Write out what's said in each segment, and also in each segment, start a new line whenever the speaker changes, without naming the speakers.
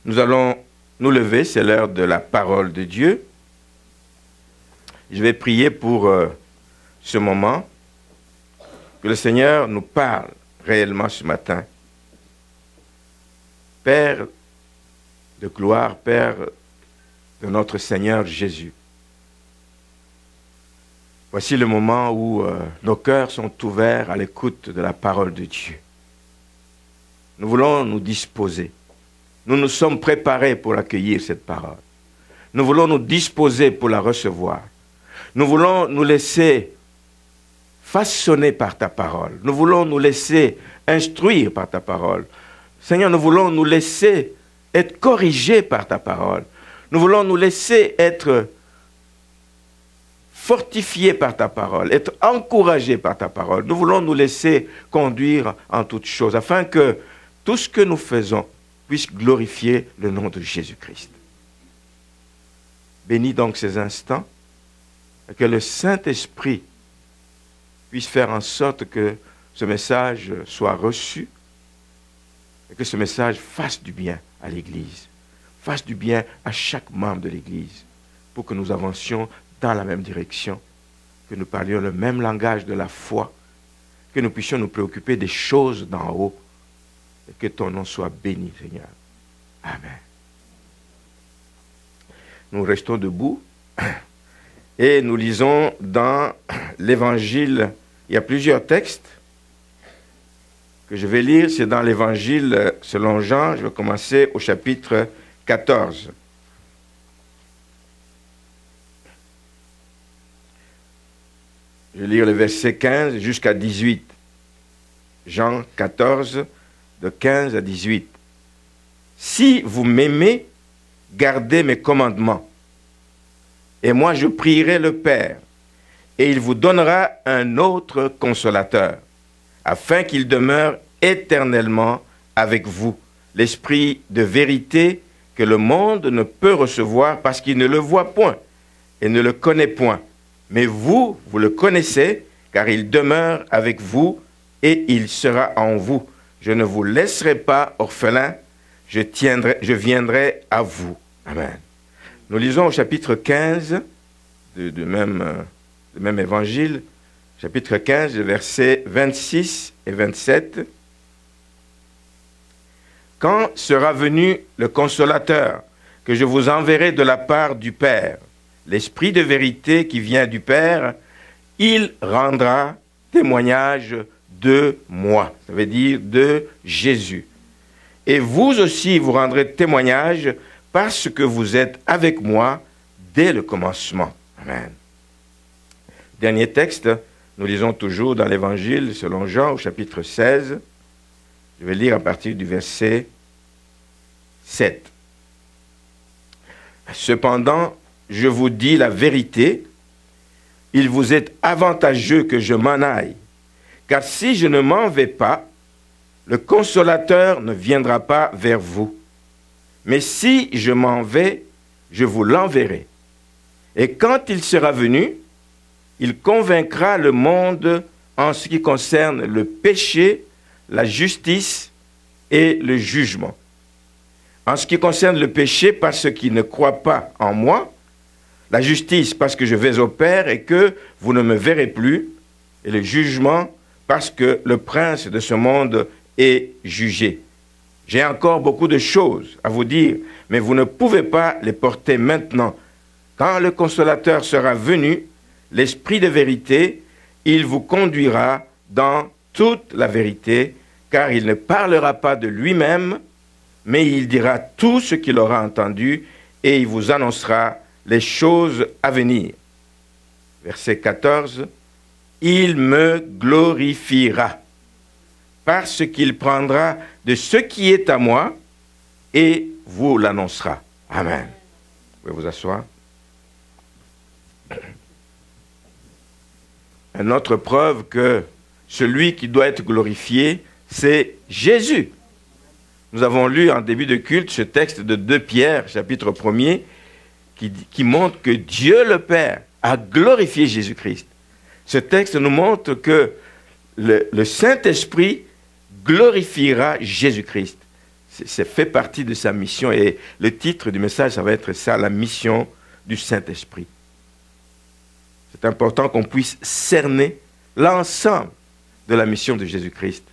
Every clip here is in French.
Nous allons nous lever, c'est l'heure de la parole de Dieu. Je vais prier pour ce moment, que le Seigneur nous parle réellement ce matin. Père de gloire, Père de notre Seigneur Jésus. Voici le moment où nos cœurs sont ouverts à l'écoute de la parole de Dieu. Nous voulons nous disposer. Nous nous sommes préparés pour accueillir cette parole. Nous voulons nous disposer pour la recevoir. Nous voulons nous laisser façonner par ta parole. Nous voulons nous laisser instruire par ta parole. Seigneur, nous voulons nous laisser être corrigés par ta parole. Nous voulons nous laisser être fortifiés par ta parole, être encouragés par ta parole. Nous voulons nous laisser conduire en toutes choses, afin que tout ce que nous faisons puisse glorifier le nom de Jésus-Christ. Bénis donc ces instants, et que le Saint-Esprit puisse faire en sorte que ce message soit reçu, et que ce message fasse du bien à l'Église, fasse du bien à chaque membre de l'Église, pour que nous avancions dans la même direction, que nous parlions le même langage de la foi, que nous puissions nous préoccuper des choses d'en haut, et que ton nom soit béni, Seigneur. Amen. Nous restons debout et nous lisons dans l'Évangile. Il y a plusieurs textes que je vais lire. C'est dans l'Évangile selon Jean. Je vais commencer au chapitre 14. Je vais lire le verset 15 jusqu'à 18. Jean 14, de 15 à 18. Si vous m'aimez, gardez mes commandements. Et moi, je prierai le Père, et il vous donnera un autre consolateur, afin qu'il demeure éternellement avec vous, l'Esprit de vérité que le monde ne peut recevoir parce qu'il ne le voit point et ne le connaît point. Mais vous, vous le connaissez, car il demeure avec vous et il sera en vous. Je ne vous laisserai pas orphelins, je viendrai à vous. Amen. Nous lisons au chapitre 15 du même évangile, chapitre 15, versets 26 et 27. Quand sera venu le consolateur que je vous enverrai de la part du Père, l'Esprit de vérité qui vient du Père, il rendra témoignage de moi, ça veut dire de Jésus. Et vous aussi, vous rendrez témoignage parce que vous êtes avec moi dès le commencement. Amen. Dernier texte, nous lisons toujours dans l'Évangile selon Jean au chapitre 16. Je vais lire à partir du verset 7. Cependant, je vous dis la vérité, il vous est avantageux que je m'en aille. Car si je ne m'en vais pas, le consolateur ne viendra pas vers vous. Mais si je m'en vais, je vous l'enverrai. Et quand il sera venu, il convaincra le monde en ce qui concerne le péché, la justice et le jugement. En ce qui concerne le péché, parce qu'il ne croit pas en moi, la justice, parce que je vais au Père et que vous ne me verrez plus, et le jugement, parce que le prince de ce monde est jugé. J'ai encore beaucoup de choses à vous dire, mais vous ne pouvez pas les porter maintenant. Quand le consolateur sera venu, l'Esprit de vérité, il vous conduira dans toute la vérité, car il ne parlera pas de lui-même, mais il dira tout ce qu'il aura entendu et il vous annoncera les choses à venir. Verset 14. Il me glorifiera, parce qu'il prendra de ce qui est à moi et vous l'annoncera. Amen. Vous pouvez vous asseoir. Une autre preuve que celui qui doit être glorifié, c'est Jésus. Nous avons lu en début de culte ce texte de 2 Pierre, chapitre 1er, qui montre que Dieu le Père a glorifié Jésus-Christ. Ce texte nous montre que le Saint-Esprit glorifiera Jésus-Christ. c'est fait partie de sa mission. Et le titre du message, ça va être ça, la mission du Saint-Esprit. C'est important qu'on puisse cerner l'ensemble de la mission de Jésus-Christ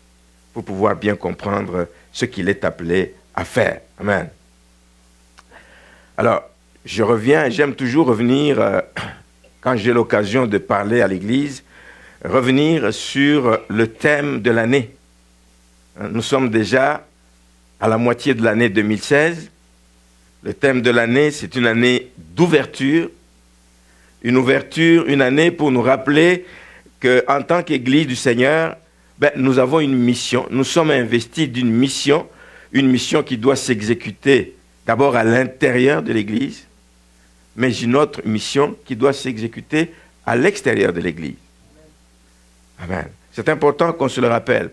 pour pouvoir bien comprendre ce qu'il est appelé à faire. Amen. Alors, je reviens, j'aime toujours revenir, quand j'ai l'occasion de parler à l'Église, revenir sur le thème de l'année. Nous sommes déjà à la moitié de l'année 2016. Le thème de l'année, c'est une année d'ouverture. Une ouverture, une année pour nous rappeler qu'en tant qu'Église du Seigneur, nous avons une mission. Nous sommes investis d'une mission, une mission qui doit s'exécuter d'abord à l'intérieur de l'Église, mais une autre mission qui doit s'exécuter à l'extérieur de l'Église. Amen. C'est important qu'on se le rappelle.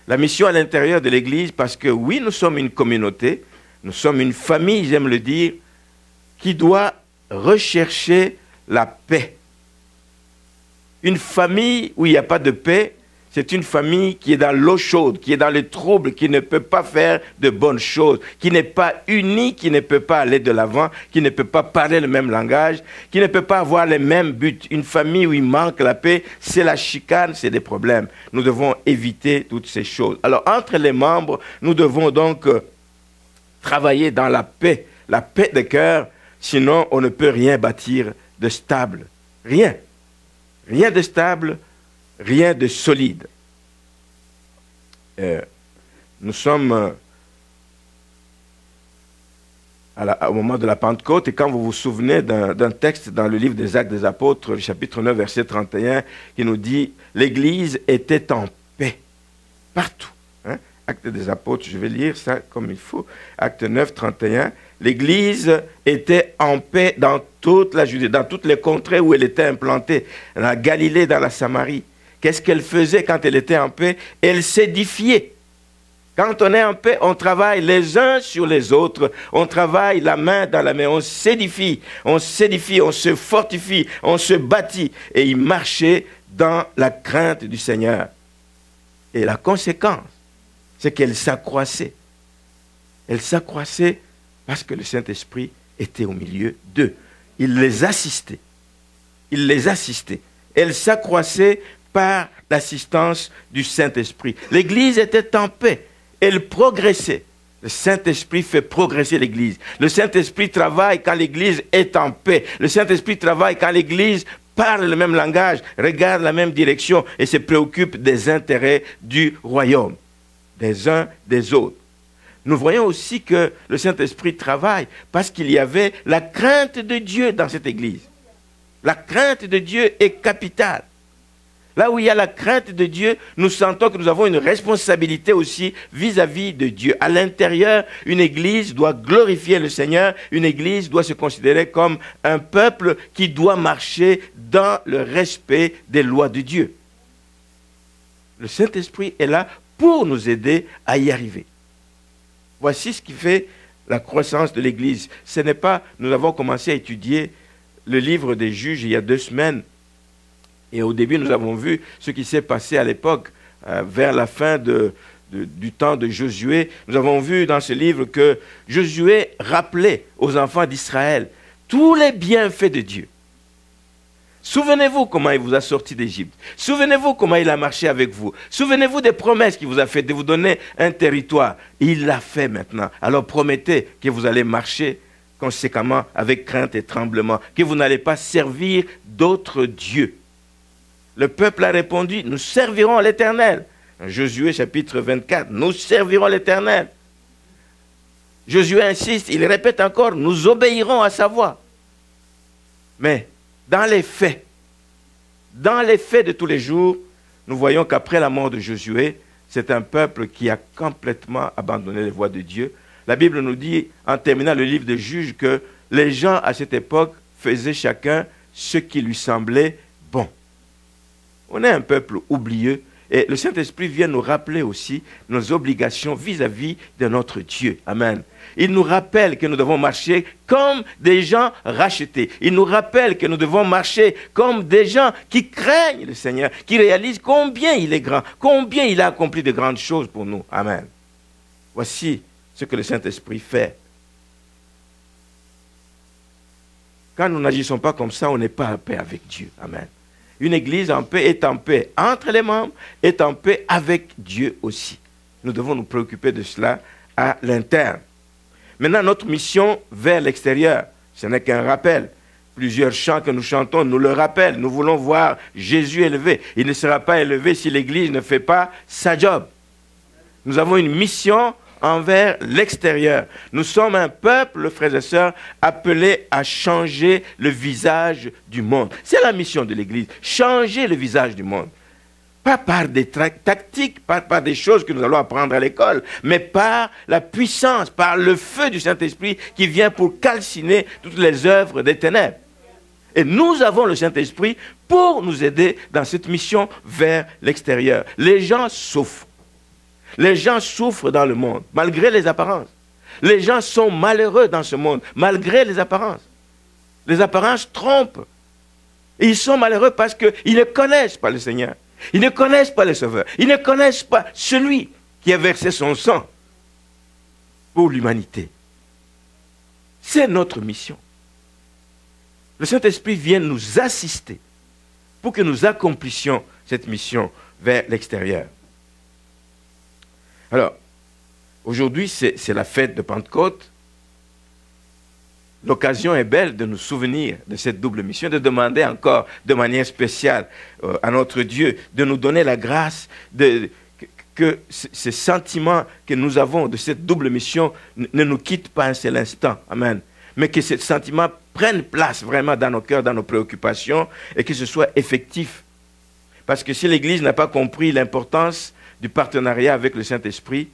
La mission à l'intérieur de l'Église, parce que oui, nous sommes une communauté, nous sommes une famille, j'aime le dire, qui doit rechercher la paix. Une famille où il n'y a pas de paix, c'est une famille qui est dans l'eau chaude, qui est dans le trouble, qui ne peut pas faire de bonnes choses, qui n'est pas unie, qui ne peut pas aller de l'avant, qui ne peut pas parler le même langage, qui ne peut pas avoir les mêmes buts. Une famille où il manque la paix, c'est la chicane, c'est des problèmes. Nous devons éviter toutes ces choses. Alors, entre les membres, nous devons donc travailler dans la paix de cœur, sinon on ne peut rien bâtir de stable. Rien. Rien de stable, rien de solide. Nous sommes au moment de la Pentecôte, et quand vous vous souvenez d'un texte dans le livre des Actes des Apôtres, le chapitre 9, verset 31, qui nous dit « L'Église était en paix partout. » Actes des Apôtres, je vais lire ça comme il faut. Acte 9, 31. L'Église était en paix dans toute la Judée, dans toutes les contrées où elle était implantée, dans la Galilée, dans la Samarie. Qu'est-ce qu'elle faisait quand elle était en paix? Elle s'édifiait. Quand on est en paix, on travaille les uns sur les autres. On travaille la main dans la main. On s'édifie, on se fortifie, on se bâtit. Et ils marchaient dans la crainte du Seigneur. Et la conséquence, c'est qu'elle s'accroissait. Elle s'accroissait parce que le Saint-Esprit était au milieu d'eux. Il les assistait. Il les assistait. Elle s'accroissait par l'assistance du Saint-Esprit. L'Église était en paix. Elle progressait. Le Saint-Esprit fait progresser l'Église. Le Saint-Esprit travaille quand l'Église est en paix. Le Saint-Esprit travaille quand l'Église parle le même langage, regarde la même direction et se préoccupe des intérêts du royaume, des uns des autres. Nous voyons aussi que le Saint-Esprit travaille parce qu'il y avait la crainte de Dieu dans cette Église. La crainte de Dieu est capitale. Là où il y a la crainte de Dieu, nous sentons que nous avons une responsabilité aussi vis-à-vis de Dieu. À l'intérieur, une Église doit glorifier le Seigneur. Une Église doit se considérer comme un peuple qui doit marcher dans le respect des lois de Dieu. Le Saint-Esprit est là pour nous aider à y arriver. Voici ce qui fait la croissance de l'Église. Ce n'est pas, nous avons commencé à étudier le livre des Juges il y a 2 semaines. Et au début, nous avons vu ce qui s'est passé à l'époque, vers la fin du temps de Josué. Nous avons vu dans ce livre que Josué rappelait aux enfants d'Israël tous les bienfaits de Dieu. Souvenez-vous comment il vous a sorti d'Égypte. Souvenez-vous comment il a marché avec vous. Souvenez-vous des promesses qu'il vous a faites de vous donner un territoire. Il l'a fait maintenant. Alors promettez que vous allez marcher conséquemment avec crainte et tremblement, que vous n'allez pas servir d'autres dieux. Le peuple a répondu, nous servirons l'Éternel. Josué chapitre 24, nous servirons l'Éternel. Josué insiste, il répète encore, nous obéirons à sa voix. Mais dans les faits de tous les jours, nous voyons qu'après la mort de Josué, c'est un peuple qui a complètement abandonné les voies de Dieu. La Bible nous dit, en terminant le livre des Juges, que les gens à cette époque faisaient chacun ce qui lui semblait bon. On est un peuple oublieux et le Saint-Esprit vient nous rappeler aussi nos obligations vis-à-vis de notre Dieu. Amen. Il nous rappelle que nous devons marcher comme des gens rachetés. Il nous rappelle que nous devons marcher comme des gens qui craignent le Seigneur, qui réalisent combien il est grand, combien il a accompli de grandes choses pour nous. Amen. Voici ce que le Saint-Esprit fait. Quand nous n'agissons pas comme ça, on n'est pas en paix avec Dieu. Amen. Une église en paix est en paix entre les membres, est en paix avec Dieu aussi. Nous devons nous préoccuper de cela à l'interne. Maintenant, notre mission vers l'extérieur, ce n'est qu'un rappel. Plusieurs chants que nous chantons nous le rappellent. Nous voulons voir Jésus élevé. Il ne sera pas élevé si l'Église ne fait pas sa job. Nous avons une mission envers l'extérieur. Nous sommes un peuple, frères et sœurs, appelé à changer le visage du monde. C'est la mission de l'Église, changer le visage du monde. Pas par des tactiques, pas par des choses que nous allons apprendre à l'école, mais par la puissance, par le feu du Saint-Esprit qui vient pour calciner toutes les œuvres des ténèbres. Et nous avons le Saint-Esprit pour nous aider dans cette mission vers l'extérieur. Les gens souffrent. Les gens souffrent dans le monde, malgré les apparences. Les gens sont malheureux dans ce monde, malgré les apparences. Les apparences trompent. Et ils sont malheureux parce qu'ils ne connaissent pas le Seigneur. Ils ne connaissent pas le Sauveur. Ils ne connaissent pas celui qui a versé son sang pour l'humanité. C'est notre mission. Le Saint-Esprit vient nous assister pour que nous accomplissions cette mission vers l'extérieur. Alors, aujourd'hui, c'est la fête de Pentecôte. L'occasion est belle de nous souvenir de cette double mission, de demander encore de manière spéciale à notre Dieu de nous donner la grâce que ces sentiments que nous avons de cette double mission ne nous quittent pas un seul instant. Amen. Mais que ces sentiments prennent place vraiment dans nos cœurs, dans nos préoccupations et que ce soit effectif. Parce que si l'Église n'a pas compris l'importance du partenariat avec le Saint-Esprit,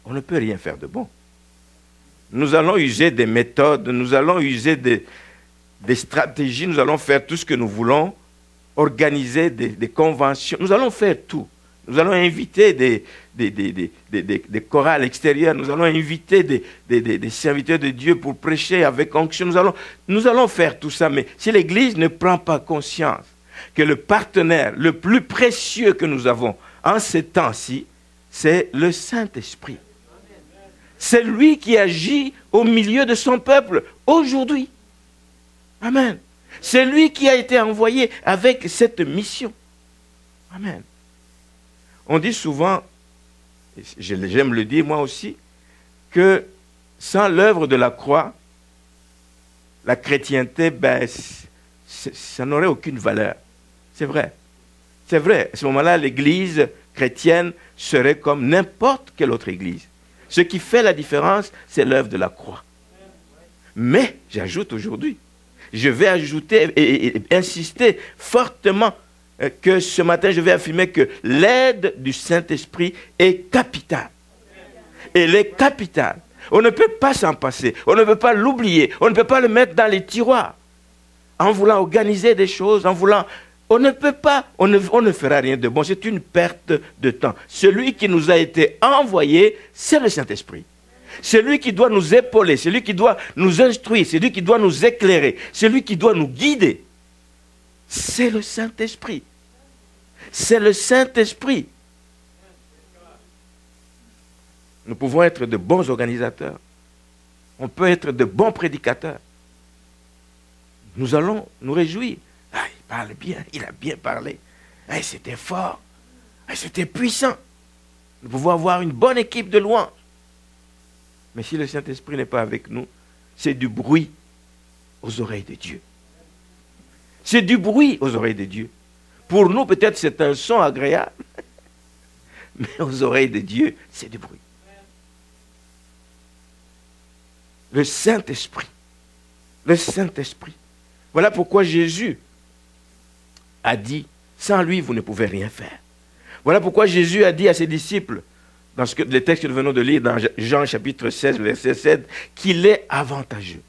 on ne peut rien faire de bon. Nous allons user des méthodes, nous allons user des stratégies, nous allons faire tout ce que nous voulons, organiser des conventions, nous allons faire tout. Nous allons inviter des chorales extérieures, nous allons inviter des serviteurs de Dieu pour prêcher avec onction. Nous allons faire tout ça, mais si l'Église ne prend pas conscience que le partenaire le plus précieux que nous avons en ces temps-ci, c'est le Saint-Esprit. C'est lui qui agit au milieu de son peuple aujourd'hui. Amen. C'est lui qui a été envoyé avec cette mission. Amen. On dit souvent, j'aime le dire moi aussi, que sans l'œuvre de la croix, la chrétienté, ça n'aurait aucune valeur. C'est vrai. C'est vrai. À ce moment-là, l'Église chrétienne serait comme n'importe quelle autre Église. Ce qui fait la différence, c'est l'œuvre de la croix. Mais, j'ajoute aujourd'hui, je vais ajouter et insister fortement que ce matin, je vais affirmer que l'aide du Saint-Esprit est capitale. Elle est capitale. On ne peut pas s'en passer. On ne peut pas l'oublier. On ne peut pas le mettre dans les tiroirs. En voulant organiser des choses, en voulant... On ne peut pas, on ne fera rien de bon. C'est une perte de temps. Celui qui nous a été envoyé, c'est le Saint-Esprit. Celui qui doit nous épauler, celui qui doit nous instruire, celui qui doit nous éclairer, celui qui doit nous guider, c'est le Saint-Esprit. C'est le Saint-Esprit. Nous pouvons être de bons organisateurs. On peut être de bons prédicateurs. Nous allons nous réjouir. Ah, il parle bien, il a bien parlé. Ah, c'était fort. Ah, c'était puissant. Nous pouvons avoir une bonne équipe de louanges. Mais si le Saint-Esprit n'est pas avec nous, c'est du bruit aux oreilles de Dieu. C'est du bruit aux oreilles de Dieu. Pour nous, peut-être c'est un son agréable. Mais aux oreilles de Dieu, c'est du bruit. Le Saint-Esprit. Le Saint-Esprit. Voilà pourquoi Jésus a dit, sans lui, vous ne pouvez rien faire. Voilà pourquoi Jésus a dit à ses disciples, dans le texte que nous venons de lire dans Jean chapitre 16, verset 7, qu'il est avantageux.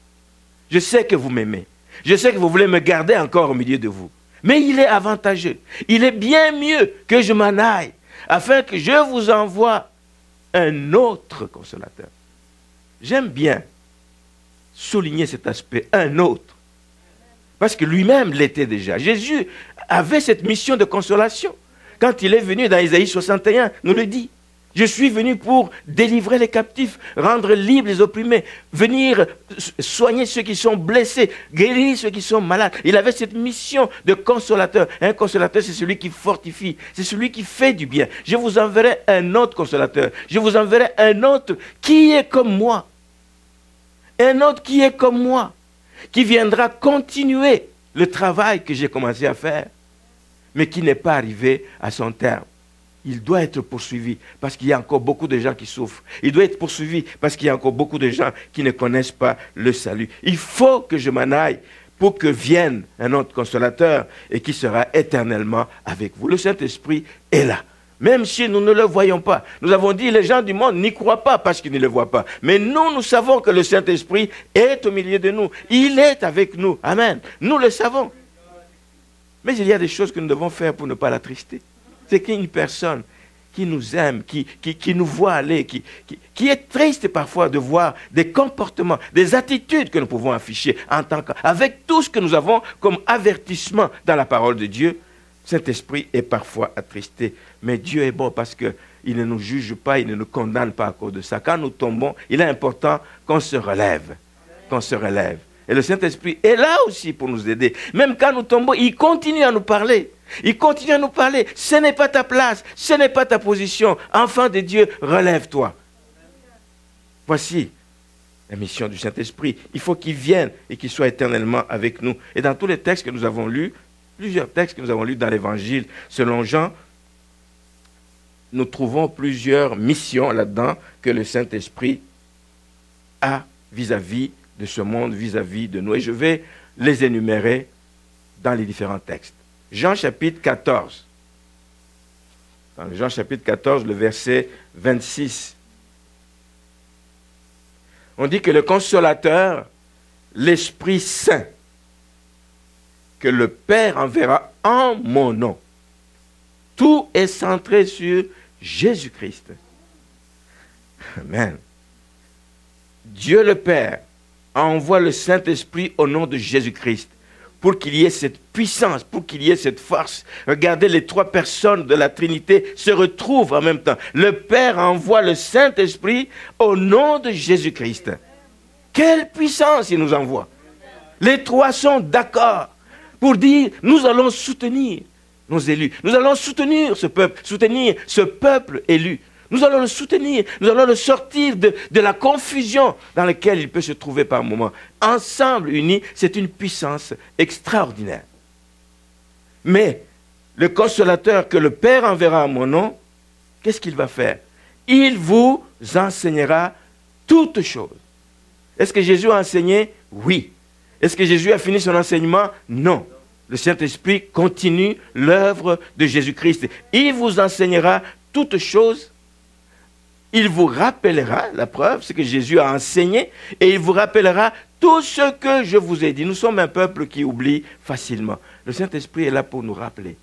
Je sais que vous m'aimez. Je sais que vous voulez me garder encore au milieu de vous. Mais il est avantageux. Il est bien mieux que je m'en aille, afin que je vous envoie un autre consolateur. J'aime bien souligner cet aspect, un autre. Parce que lui-même l'était déjà. Jésus avait cette mission de consolation. Quand il est venu dans Isaïe 61, nous le dit. Je suis venu pour délivrer les captifs, rendre libres les opprimés, venir soigner ceux qui sont blessés, guérir ceux qui sont malades. Il avait cette mission de consolateur. Un consolateur, c'est celui qui fortifie, c'est celui qui fait du bien. Je vous enverrai un autre consolateur. Je vous enverrai un autre qui est comme moi. Un autre qui est comme moi, qui viendra continuer le travail que j'ai commencé à faire, mais qui n'est pas arrivé à son terme. Il doit être poursuivi parce qu'il y a encore beaucoup de gens qui souffrent. Il doit être poursuivi parce qu'il y a encore beaucoup de gens qui ne connaissent pas le salut. Il faut que je m'en aille pour que vienne un autre consolateur et qui sera éternellement avec vous. Le Saint-Esprit est là. Même si nous ne le voyons pas. Nous avons dit, les gens du monde n'y croient pas parce qu'ils ne le voient pas. Mais nous, nous savons que le Saint-Esprit est au milieu de nous. Il est avec nous. Amen. Nous le savons. Mais il y a des choses que nous devons faire pour ne pas l'attrister. C'est qu'une personne qui nous aime, qui nous voit aller, qui est triste parfois de voir des comportements, des attitudes que nous pouvons afficher avec tout ce que nous avons comme avertissement dans la parole de Dieu. Saint-Esprit est parfois attristé. Mais Dieu est bon parce qu'il ne nous juge pas, il ne nous condamne pas à cause de ça. Quand nous tombons, il est important qu'on se relève. Qu'on se relève. Et le Saint-Esprit est là aussi pour nous aider. Même quand nous tombons, il continue à nous parler. Il continue à nous parler. Ce n'est pas ta place, ce n'est pas ta position. Enfant de Dieu, relève-toi. Voici la mission du Saint-Esprit. Il faut qu'il vienne et qu'il soit éternellement avec nous. Et dans tous les textes que nous avons lus, plusieurs textes que nous avons lus dans l'Évangile, selon Jean, nous trouvons plusieurs missions là-dedans que le Saint-Esprit a vis-à-vis de ce monde, vis-à-vis de nous. Et je vais les énumérer dans les différents textes. Jean chapitre 14. Dans Jean chapitre 14, le verset 26. On dit que le consolateur, l'Esprit Saint, que le Père enverra en mon nom. Tout est centré sur Jésus-Christ. Amen. Dieu le Père envoie le Saint-Esprit au nom de Jésus-Christ pour qu'il y ait cette puissance, pour qu'il y ait cette force. Regardez, les trois personnes de la Trinité se retrouvent en même temps. Le Père envoie le Saint-Esprit au nom de Jésus-Christ. Quelle puissance il nous envoie. Les trois sont d'accord pour dire, nous allons soutenir nos élus. Nous allons soutenir ce peuple élu. Nous allons le soutenir, nous allons le sortir de la confusion dans laquelle il peut se trouver par moments. Ensemble, unis, c'est une puissance extraordinaire. Mais le consolateur que le Père enverra à mon nom, qu'est-ce qu'il va faire? Il vous enseignera toutes choses. Est-ce que Jésus a enseigné? Oui. Est-ce que Jésus a fini son enseignement? Non. Le Saint-Esprit continue l'œuvre de Jésus-Christ. Il vous enseignera toutes choses. Il vous rappellera, la preuve, c'est que Jésus a enseigné, et il vous rappellera tout ce que je vous ai dit. Nous sommes un peuple qui oublie facilement. Le Saint-Esprit est là pour nous rappeler.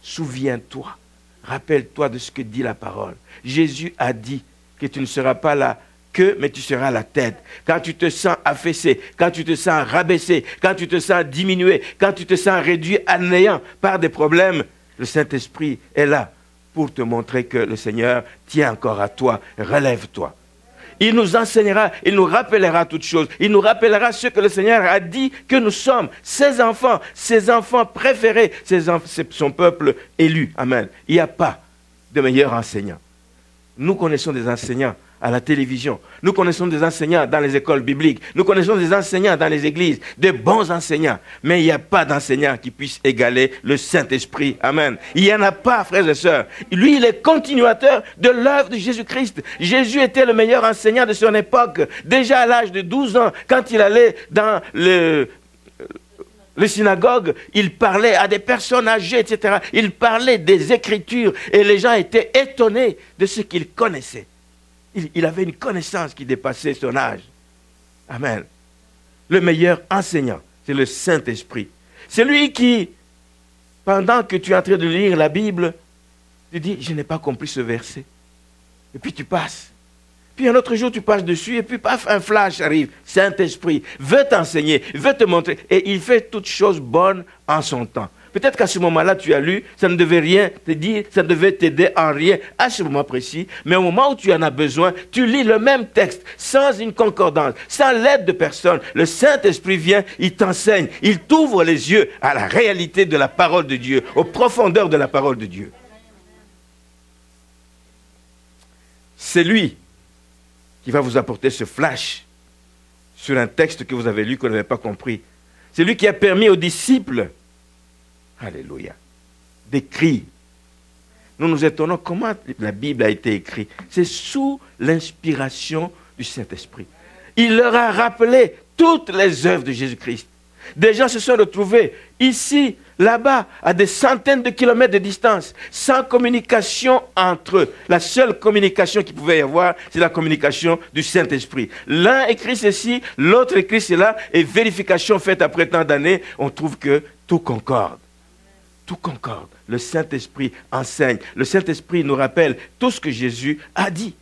Souviens-toi, rappelle-toi de ce que dit la parole. Jésus a dit que tu ne seras pas la queue, mais tu seras la tête. Quand tu te sens affaissé, quand tu te sens rabaissé, quand tu te sens diminué, quand tu te sens réduit à néant par des problèmes, le Saint-Esprit est là pour te montrer que le Seigneur tient encore à toi. Relève-toi. Il nous enseignera, il nous rappellera toutes choses. Il nous rappellera ce que le Seigneur a dit que nous sommes, ses enfants préférés, son peuple élu. Amen. Il n'y a pas de meilleur enseignant. Nous connaissons des enseignants à la télévision. Nous connaissons des enseignants dans les écoles bibliques. Nous connaissons des enseignants dans les églises, de bons enseignants. Mais il n'y a pas d'enseignant qui puisse égaler le Saint-Esprit. Amen. Il n'y en a pas, frères et sœurs. Lui, il est continuateur de l'œuvre de Jésus-Christ. Jésus était le meilleur enseignant de son époque. Déjà à l'âge de 12 ans, quand il allait dans le synagogue, il parlait à des personnes âgées, etc. Il parlait des Écritures et les gens étaient étonnés de ce qu'il connaissait. Il avait une connaissance qui dépassait son âge. Amen. Le meilleur enseignant, c'est le Saint-Esprit. C'est lui qui, pendant que tu es en train de lire la Bible, tu dis, je n'ai pas compris ce verset. Et puis tu passes. Puis un autre jour, tu passes dessus et puis paf, un flash arrive. Saint-Esprit veut t'enseigner, veut te montrer. Et il fait toutes choses bonnes en son temps. Peut-être qu'à ce moment-là, tu as lu, ça ne devait rien te dire, ça ne devait t'aider en rien à ce moment précis. Mais au moment où tu en as besoin, tu lis le même texte, sans une concordance, sans l'aide de personne. Le Saint-Esprit vient, il t'enseigne, il t'ouvre les yeux à la réalité de la parole de Dieu, aux profondeurs de la parole de Dieu. C'est lui qui va vous apporter ce flash sur un texte que vous avez lu, que vous n'avez pas compris. C'est lui qui a permis aux disciples, alléluia, d'écrire. Nous nous étonnons comment la Bible a été écrite. C'est sous l'inspiration du Saint-Esprit. Il leur a rappelé toutes les œuvres de Jésus-Christ. Des gens se sont retrouvés ici, là-bas, à des centaines de kilomètres de distance, sans communication entre eux. La seule communication qu'il pouvait y avoir, c'est la communication du Saint-Esprit. L'un écrit ceci, l'autre écrit cela, et vérification faite après tant d'années, on trouve que tout concorde. Tout concorde. Le Saint-Esprit enseigne. Le Saint-Esprit nous rappelle tout ce que Jésus a dit.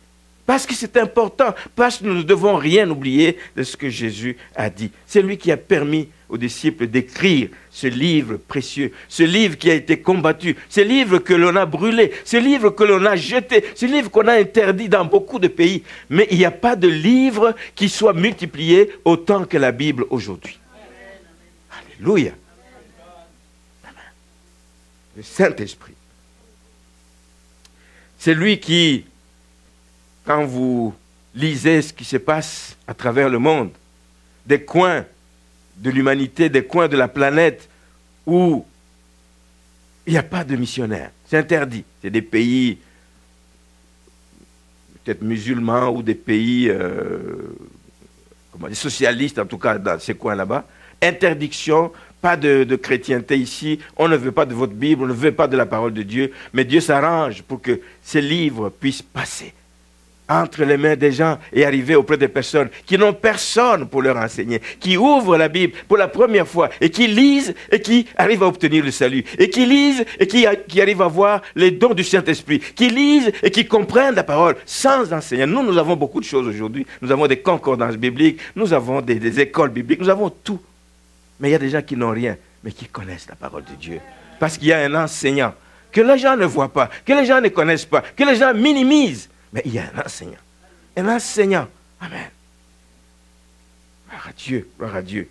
Parce que c'est important, parce que nous ne devons rien oublier de ce que Jésus a dit. C'est lui qui a permis aux disciples d'écrire ce livre précieux, ce livre qui a été combattu, ce livre que l'on a brûlé, ce livre que l'on a jeté, ce livre qu'on a interdit dans beaucoup de pays. Mais il n'y a pas de livre qui soit multiplié autant que la Bible aujourd'hui. Alléluia. Le Saint-Esprit. C'est lui qui, quand vous lisez ce qui se passe à travers le monde, des coins de l'humanité, des coins de la planète où il n'y a pas de missionnaires. C'est interdit. C'est des pays peut-être musulmans ou des pays socialistes, en tout cas dans ces coins là-bas. Interdiction, pas de chrétienté ici. On ne veut pas de votre Bible, on ne veut pas de la parole de Dieu. Mais Dieu s'arrange pour que ces livres puissent passer entre les mains des gens et arriver auprès des personnes qui n'ont personne pour leur enseigner, qui ouvrent la Bible pour la première fois et qui lisent et qui arrivent à obtenir le salut, et qui lisent et qui arrivent à voir les dons du Saint-Esprit, qui lisent et qui comprennent la parole sans enseignants. Nous avons beaucoup de choses aujourd'hui. Nous avons des concordances bibliques, nous avons des écoles bibliques, nous avons tout. Mais il y a des gens qui n'ont rien, mais qui connaissent la parole de Dieu. Parce qu'il y a un enseignant que les gens ne voient pas, que les gens ne connaissent pas, que les gens minimisent. Mais il y a un enseignant. Un enseignant. Amen. Gloire à Dieu. Gloire à Dieu.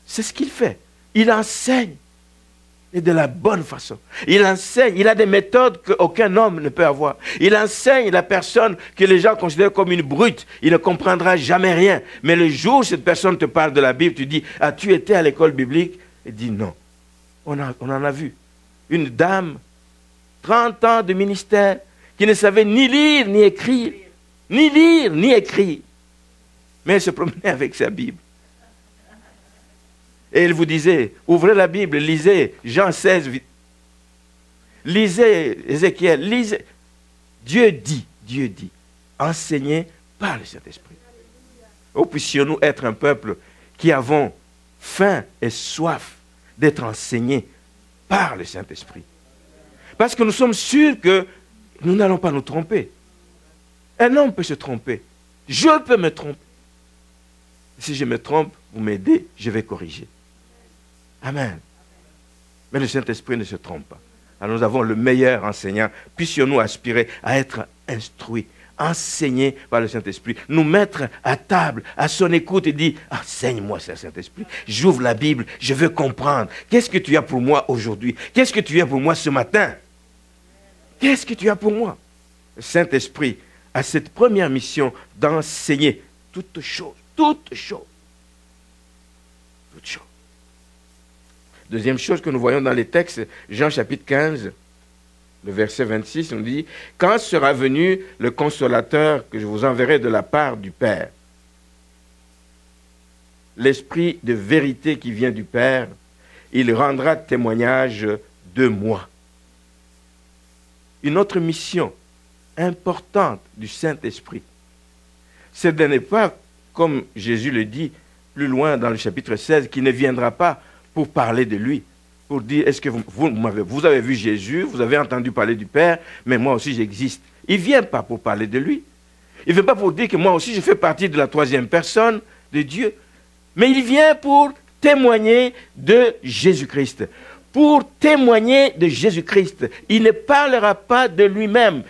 C'est ce qu'il fait. Il enseigne. Et de la bonne façon. Il enseigne. Il a des méthodes qu'aucun homme ne peut avoir. Il enseigne la personne que les gens considèrent comme une brute. Il ne comprendra jamais rien. Mais le jour où cette personne te parle de la Bible, tu dis, as-tu été à l'école biblique? Il dit non. On en a vu. Une dame, 30 ans de ministère, qui ne savait ni lire, ni écrire. Ni lire, ni écrire. Mais elle se promenait avec sa Bible. Et elle vous disait, ouvrez la Bible, lisez Jean 16, lisez Ézéchiel, lisez. Dieu dit, enseignez par le Saint-Esprit. Oh, puissions-nous être un peuple qui avons faim et soif d'être enseignés par le Saint-Esprit. Parce que nous sommes sûrs que nous n'allons pas nous tromper. Un homme peut se tromper. Je peux me tromper. Si je me trompe, vous m'aidez, je vais corriger. Amen. Mais le Saint-Esprit ne se trompe pas. Alors nous avons le meilleur enseignant. Puissions-nous aspirer à être instruits, enseignés par le Saint-Esprit. Nous mettre à table, à son écoute et dire, enseigne-moi, Saint-Esprit. J'ouvre la Bible, je veux comprendre. Qu'est-ce que tu as pour moi aujourd'hui? Qu'est-ce que tu as pour moi ce matin? Qu'est-ce que tu as pour moi? Le Saint-Esprit a cette première mission d'enseigner toutes choses, toutes choses. Toutes choses. Deuxième chose que nous voyons dans les textes, Jean chapitre 15, le verset 26, on dit, « Quand sera venu le consolateur que je vous enverrai de la part du Père, l'esprit de vérité qui vient du Père, il rendra témoignage de moi. » Une autre mission importante du Saint-Esprit, c'est de ne pas, comme Jésus le dit plus loin dans le chapitre 16, qu'il ne viendra pas pour parler de lui, pour dire, est-ce que vous avez vu Jésus, vous avez entendu parler du Père, mais moi aussi j'existe. Il ne vient pas pour parler de lui. Il ne vient pas pour dire que moi aussi je fais partie de la troisième personne de Dieu, mais il vient pour témoigner de Jésus-Christ, pour témoigner de Jésus-Christ. Il ne parlera pas de lui-même.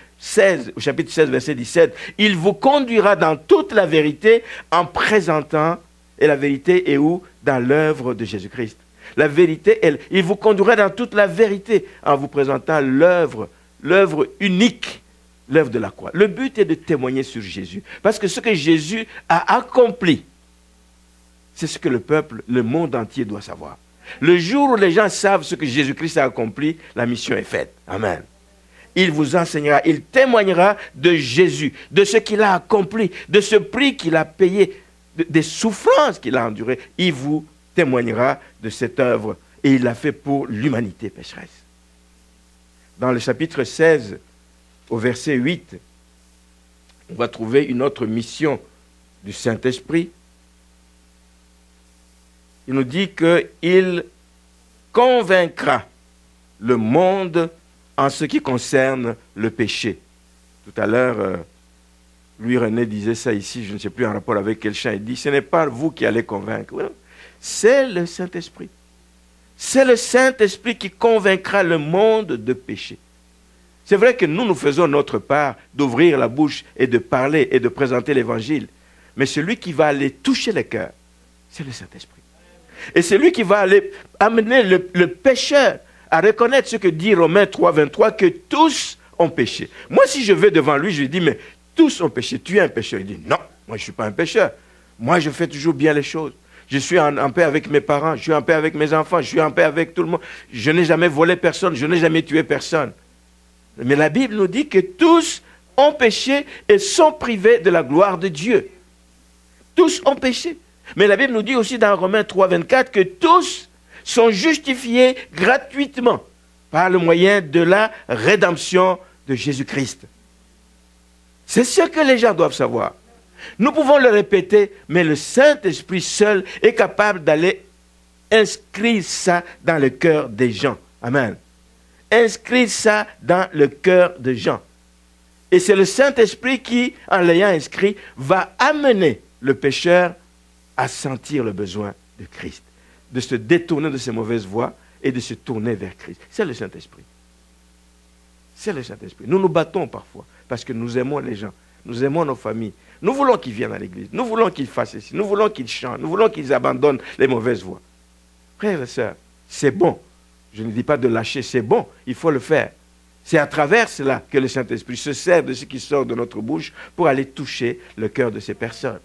Au chapitre 16, verset 17, il vous conduira dans toute la vérité en présentant, et la vérité est où? Dans l'œuvre de Jésus-Christ. La vérité, il vous conduira dans toute la vérité en vous présentant l'œuvre unique, l'œuvre de la croix. Le but est de témoigner sur Jésus. Parce que ce que Jésus a accompli, c'est ce que le peuple, le monde entier doit savoir. Le jour où les gens savent ce que Jésus-Christ a accompli, la mission est faite. Amen. Il vous enseignera, il témoignera de Jésus, de ce qu'il a accompli, de ce prix qu'il a payé, des souffrances qu'il a endurées. Il vous témoignera de cette œuvre et il l'a fait pour l'humanité pécheresse. Dans le chapitre 16, au verset 8, on va trouver une autre mission du Saint-Esprit. Il nous dit qu'il convaincra le monde en ce qui concerne le péché. Tout à l'heure, Louis-René disait ça ici, je ne sais plus en rapport avec quel chant, il dit, ce n'est pas vous qui allez convaincre, c'est le Saint-Esprit. C'est le Saint-Esprit qui convaincra le monde de péché. C'est vrai que nous faisons notre part d'ouvrir la bouche et de parler et de présenter l'Évangile. Mais celui qui va aller toucher les cœurs, c'est le Saint-Esprit. Et c'est lui qui va aller amener le pécheur à reconnaître ce que dit Romains 3, 23, que tous ont péché. Moi, si je vais devant lui, je lui dis, mais tous ont péché, tu es un pécheur. Il dit, non, moi je ne suis pas un pécheur. Moi, je fais toujours bien les choses. Je suis en paix avec mes parents, je suis en paix avec mes enfants, je suis en paix avec tout le monde. Je n'ai jamais volé personne, je n'ai jamais tué personne. Mais la Bible nous dit que tous ont péché et sont privés de la gloire de Dieu. Tous ont péché. Mais la Bible nous dit aussi dans Romains 3, 24 que tous sont justifiés gratuitement par le moyen de la rédemption de Jésus-Christ. C'est ce que les gens doivent savoir. Nous pouvons le répéter, mais le Saint-Esprit seul est capable d'aller inscrire ça dans le cœur des gens. Amen. Inscrire ça dans le cœur des gens. Et c'est le Saint-Esprit qui, en l'ayant inscrit, va amener le pécheur à sentir le besoin de Christ, de se détourner de ses mauvaises voies et de se tourner vers Christ. C'est le Saint-Esprit. C'est le Saint-Esprit. Nous nous battons parfois parce que nous aimons les gens, nous aimons nos familles. Nous voulons qu'ils viennent à l'église, nous voulons qu'ils fassent ceci, nous voulons qu'ils chantent, nous voulons qu'ils abandonnent les mauvaises voies. Frères et sœurs, c'est bon. Je ne dis pas de lâcher, c'est bon, il faut le faire. C'est à travers cela que le Saint-Esprit se sert de ce qui sort de notre bouche pour aller toucher le cœur de ces personnes.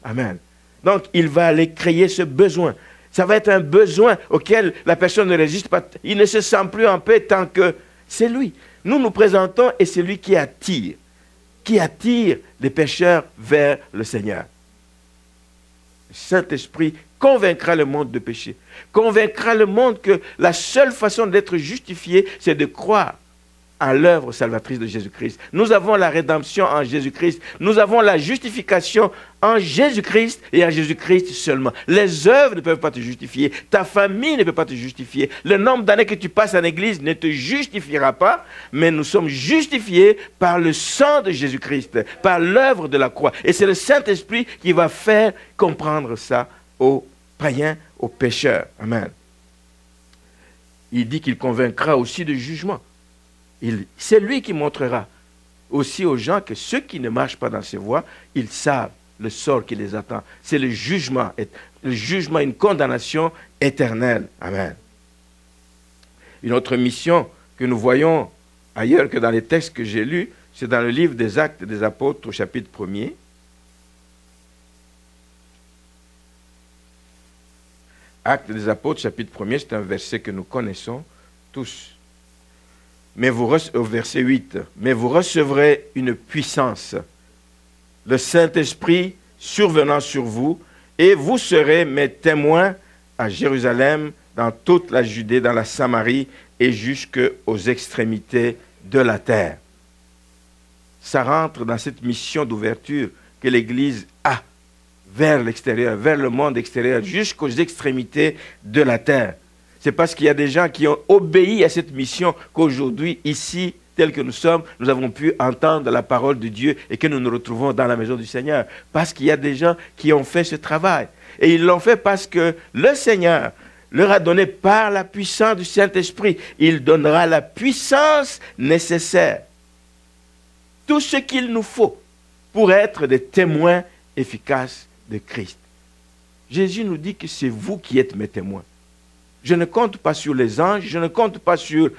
Amen. Donc, il va aller créer ce besoin. Ça va être un besoin auquel la personne ne résiste pas. Il ne se sent plus en paix tant que c'est lui. Nous nous présentons et c'est lui qui attire les pécheurs vers le Seigneur. Le Saint-Esprit convaincra le monde de péché. Convaincra le monde que la seule façon d'être justifié, c'est de croire à l'œuvre salvatrice de Jésus-Christ. Nous avons la rédemption en Jésus-Christ. Nous avons la justification en Jésus-Christ et en Jésus-Christ seulement. Les œuvres ne peuvent pas te justifier. Ta famille ne peut pas te justifier. Le nombre d'années que tu passes en église ne te justifiera pas, mais nous sommes justifiés par le sang de Jésus-Christ, par l'œuvre de la croix. Et c'est le Saint-Esprit qui va faire comprendre ça aux païens, aux pécheurs. Amen. Il dit qu'il convaincra aussi de jugement. C'est lui qui montrera aussi aux gens que ceux qui ne marchent pas dans ses voies, ils savent le sort qui les attend. C'est le jugement, une condamnation éternelle. Amen. Une autre mission que nous voyons ailleurs que dans les textes que j'ai lus, c'est dans le livre des Actes des Apôtres au chapitre 1er. Actes des Apôtres, chapitre 1er, c'est un verset que nous connaissons tous. Au verset 8, mais vous recevrez une puissance, le Saint-Esprit survenant sur vous, et vous serez mes témoins à Jérusalem, dans toute la Judée, dans la Samarie, et jusqu'aux extrémités de la terre. Ça rentre dans cette mission d'ouverture que l'Église a vers l'extérieur, vers le monde extérieur, jusqu'aux extrémités de la terre. C'est parce qu'il y a des gens qui ont obéi à cette mission qu'aujourd'hui, ici, tels que nous sommes, nous avons pu entendre la parole de Dieu et que nous nous retrouvons dans la maison du Seigneur. Parce qu'il y a des gens qui ont fait ce travail. Et ils l'ont fait parce que le Seigneur leur a donné par la puissance du Saint-Esprit. Il donnera la puissance nécessaire. Tout ce qu'il nous faut pour être des témoins efficaces de Christ. Jésus nous dit que c'est vous qui êtes mes témoins. Je ne compte pas sur les anges, je ne compte pas sur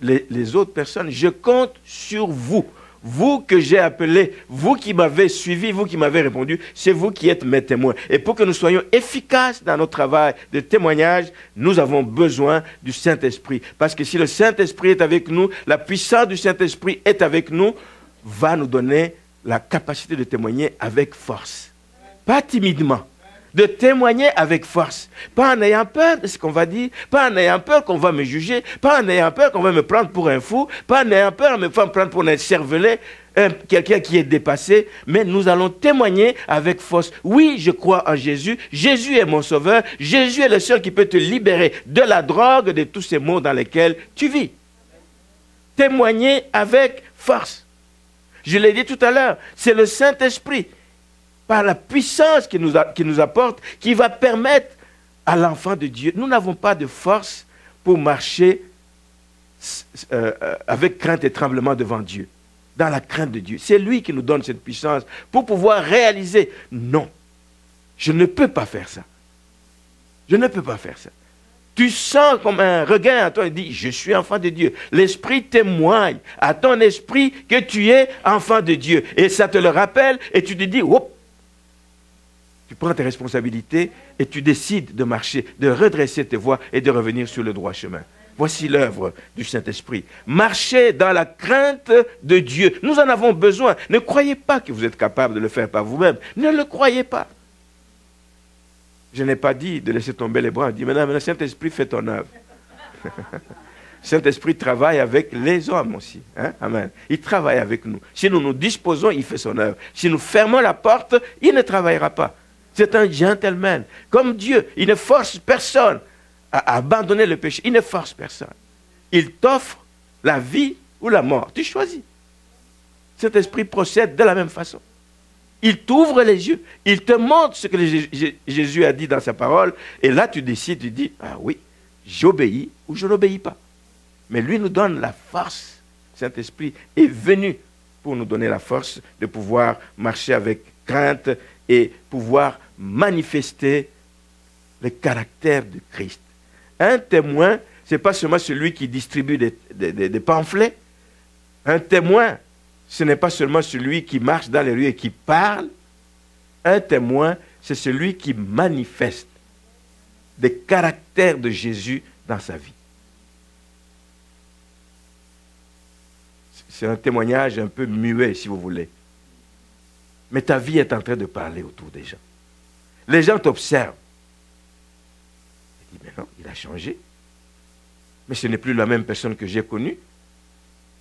les autres personnes, je compte sur vous. Vous que j'ai appelé, vous qui m'avez suivi, vous qui m'avez répondu, c'est vous qui êtes mes témoins. Et pour que nous soyons efficaces dans notre travail de témoignage, nous avons besoin du Saint-Esprit. Parce que si le Saint-Esprit est avec nous, la puissance du Saint-Esprit est avec nous, va nous donner la capacité de témoigner avec force. Pas timidement. De témoigner avec force. Pas en ayant peur de ce qu'on va dire, pas en ayant peur qu'on va me juger, pas en ayant peur qu'on va me prendre pour un fou, pas en ayant peur de me prendre pour un cervelet, quelqu'un qui est dépassé, mais nous allons témoigner avec force. Oui, je crois en Jésus, Jésus est mon sauveur, Jésus est le seul qui peut te libérer de la drogue, de tous ces maux dans lesquels tu vis. Témoigner avec force. Je l'ai dit tout à l'heure, c'est le Saint-Esprit, par la puissance qu'il nous apporte, qui va permettre à l'enfant de Dieu. Nous n'avons pas de force pour marcher avec crainte et tremblement devant Dieu, dans la crainte de Dieu. C'est lui qui nous donne cette puissance pour pouvoir réaliser, non, je ne peux pas faire ça. Je ne peux pas faire ça. Tu sens comme un regain à toi et dis, je suis enfant de Dieu. L'Esprit témoigne à ton esprit que tu es enfant de Dieu. Et ça te le rappelle et tu te dis, hop, tu prends tes responsabilités et tu décides de marcher, de redresser tes voies et de revenir sur le droit chemin. Voici l'œuvre du Saint-Esprit. Marchez dans la crainte de Dieu. Nous en avons besoin. Ne croyez pas que vous êtes capable de le faire par vous-même. Ne le croyez pas. Je n'ai pas dit de laisser tomber les bras. Je dis, maintenant, le Saint-Esprit fait ton œuvre. Le Saint-Esprit travaille avec les hommes aussi. Hein? Amen. Il travaille avec nous. Si nous nous disposons, il fait son œuvre. Si nous fermons la porte, il ne travaillera pas. C'est un gentleman. Comme Dieu, il ne force personne à abandonner le péché. Il ne force personne. Il t'offre la vie ou la mort. Tu choisis. Cet esprit procède de la même façon. Il t'ouvre les yeux. Il te montre ce que Jésus a dit dans sa parole. Et là, tu décides, tu dis, ah oui, j'obéis ou je n'obéis pas. Mais lui nous donne la force. Saint-Esprit est venu pour nous donner la force de pouvoir marcher avec crainte et pouvoir manifester le caractère de Christ. Un témoin, ce n'est pas seulement celui qui distribue des pamphlets. Un témoin, ce n'est pas seulement celui qui marche dans les rues et qui parle. Un témoin, c'est celui qui manifeste le caractère de Jésus dans sa vie. C'est un témoignage un peu muet, si vous voulez. Mais ta vie est en train de parler autour des gens. Les gens t'observent. Ils disent, mais non, il a changé. Mais ce n'est plus la même personne que j'ai connue.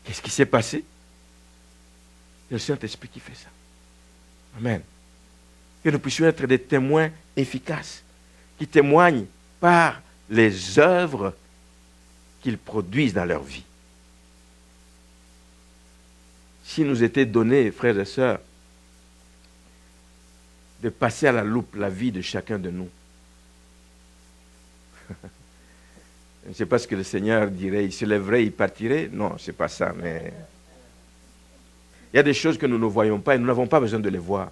Qu'est-ce qui s'est passé? C'est le Saint-Esprit qui fait ça. Amen. Que nous puissions être des témoins efficaces, qui témoignent par les œuvres qu'ils produisent dans leur vie. S'il nous était donné, frères et sœurs, de passer à la loupe la vie de chacun de nous. Je ne sais pas ce que le Seigneur dirait, il se lèverait, il partirait. Non, ce n'est pas ça, mais il y a des choses que nous ne voyons pas et nous n'avons pas besoin de les voir.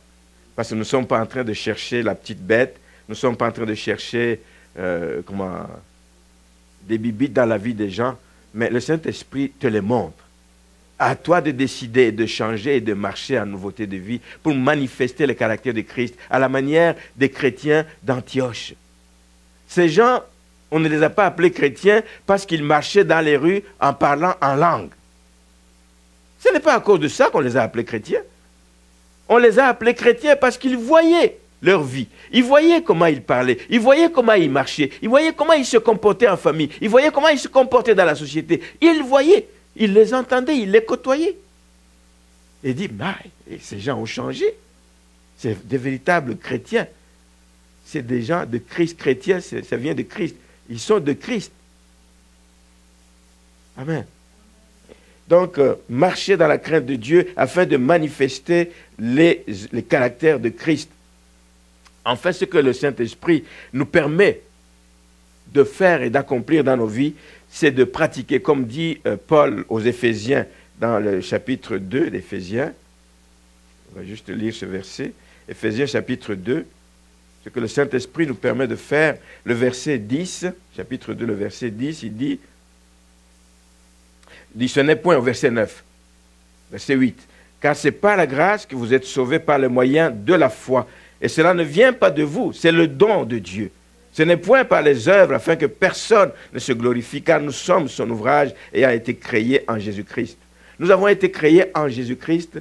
Parce que nous ne sommes pas en train de chercher la petite bête, nous ne sommes pas en train de chercher des bibites dans la vie des gens, mais le Saint-Esprit te les montre. À toi de décider de changer et de marcher en nouveauté de vie pour manifester le caractère de Christ à la manière des chrétiens d'Antioche. Ces gens, on ne les a pas appelés chrétiens parce qu'ils marchaient dans les rues en parlant en langue. Ce n'est pas à cause de ça qu'on les a appelés chrétiens. On les a appelés chrétiens parce qu'ils voyaient leur vie. Ils voyaient comment ils parlaient. Ils voyaient comment ils marchaient. Ils voyaient comment ils se comportaient en famille. Ils voyaient comment ils se comportaient dans la société. Ils voyaient. Ils les entendaient, ils les côtoyaient. Et il dit, ces gens ont changé. C'est des véritables chrétiens. C'est des gens de Christ chrétiens, ça vient de Christ. Ils sont de Christ. Amen. Donc, marcher dans la crainte de Dieu afin de manifester les caractères de Christ. Enfin, ce que le Saint-Esprit nous permet de faire et d'accomplir dans nos vies, c'est de pratiquer, comme dit Paul aux Éphésiens, dans le chapitre 2 d'Éphésiens. On va juste lire ce verset. Éphésiens chapitre 2, ce que le Saint-Esprit nous permet de faire. Le verset 10, chapitre 2, le verset 10, il dit, ce n'est point au verset 9, verset 8. Car c'est par la grâce que vous êtes sauvés par le moyen de la foi. Et cela ne vient pas de vous, c'est le don de Dieu. Ce n'est point par les œuvres afin que personne ne se glorifie, car nous sommes son ouvrage ayant été créés en Jésus-Christ. Nous avons été créés en Jésus-Christ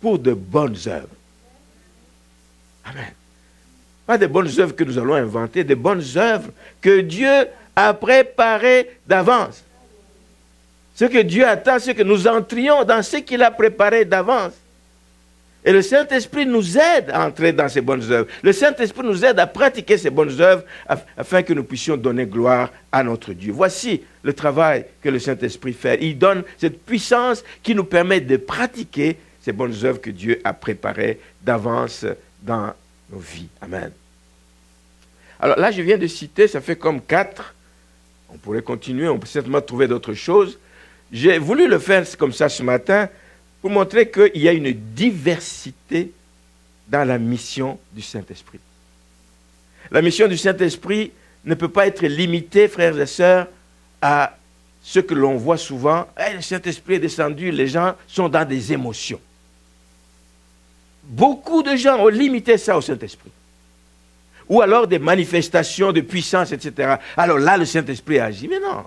pour de bonnes œuvres. Amen. Pas des bonnes œuvres que nous allons inventer, des bonnes œuvres que Dieu a préparées d'avance. Ce que Dieu attend, c'est que nous entrions dans ce qu'il a préparé d'avance. Et le Saint-Esprit nous aide à entrer dans ces bonnes œuvres. Le Saint-Esprit nous aide à pratiquer ces bonnes œuvres afin que nous puissions donner gloire à notre Dieu. Voici le travail que le Saint-Esprit fait. Il donne cette puissance qui nous permet de pratiquer ces bonnes œuvres que Dieu a préparées d'avance dans nos vies. Amen. Alors là, je viens de citer, ça fait comme 4. On pourrait continuer, on peut certainement trouver d'autres choses. J'ai voulu le faire comme ça ce matin pour montrer qu'il y a une diversité dans la mission du Saint-Esprit. La mission du Saint-Esprit ne peut pas être limitée, frères et sœurs, à ce que l'on voit souvent. Le Saint-Esprit est descendu, les gens sont dans des émotions. Beaucoup de gens ont limité ça au Saint-Esprit. Ou alors des manifestations de puissance, etc. Alors là, le Saint-Esprit agit. Mais non.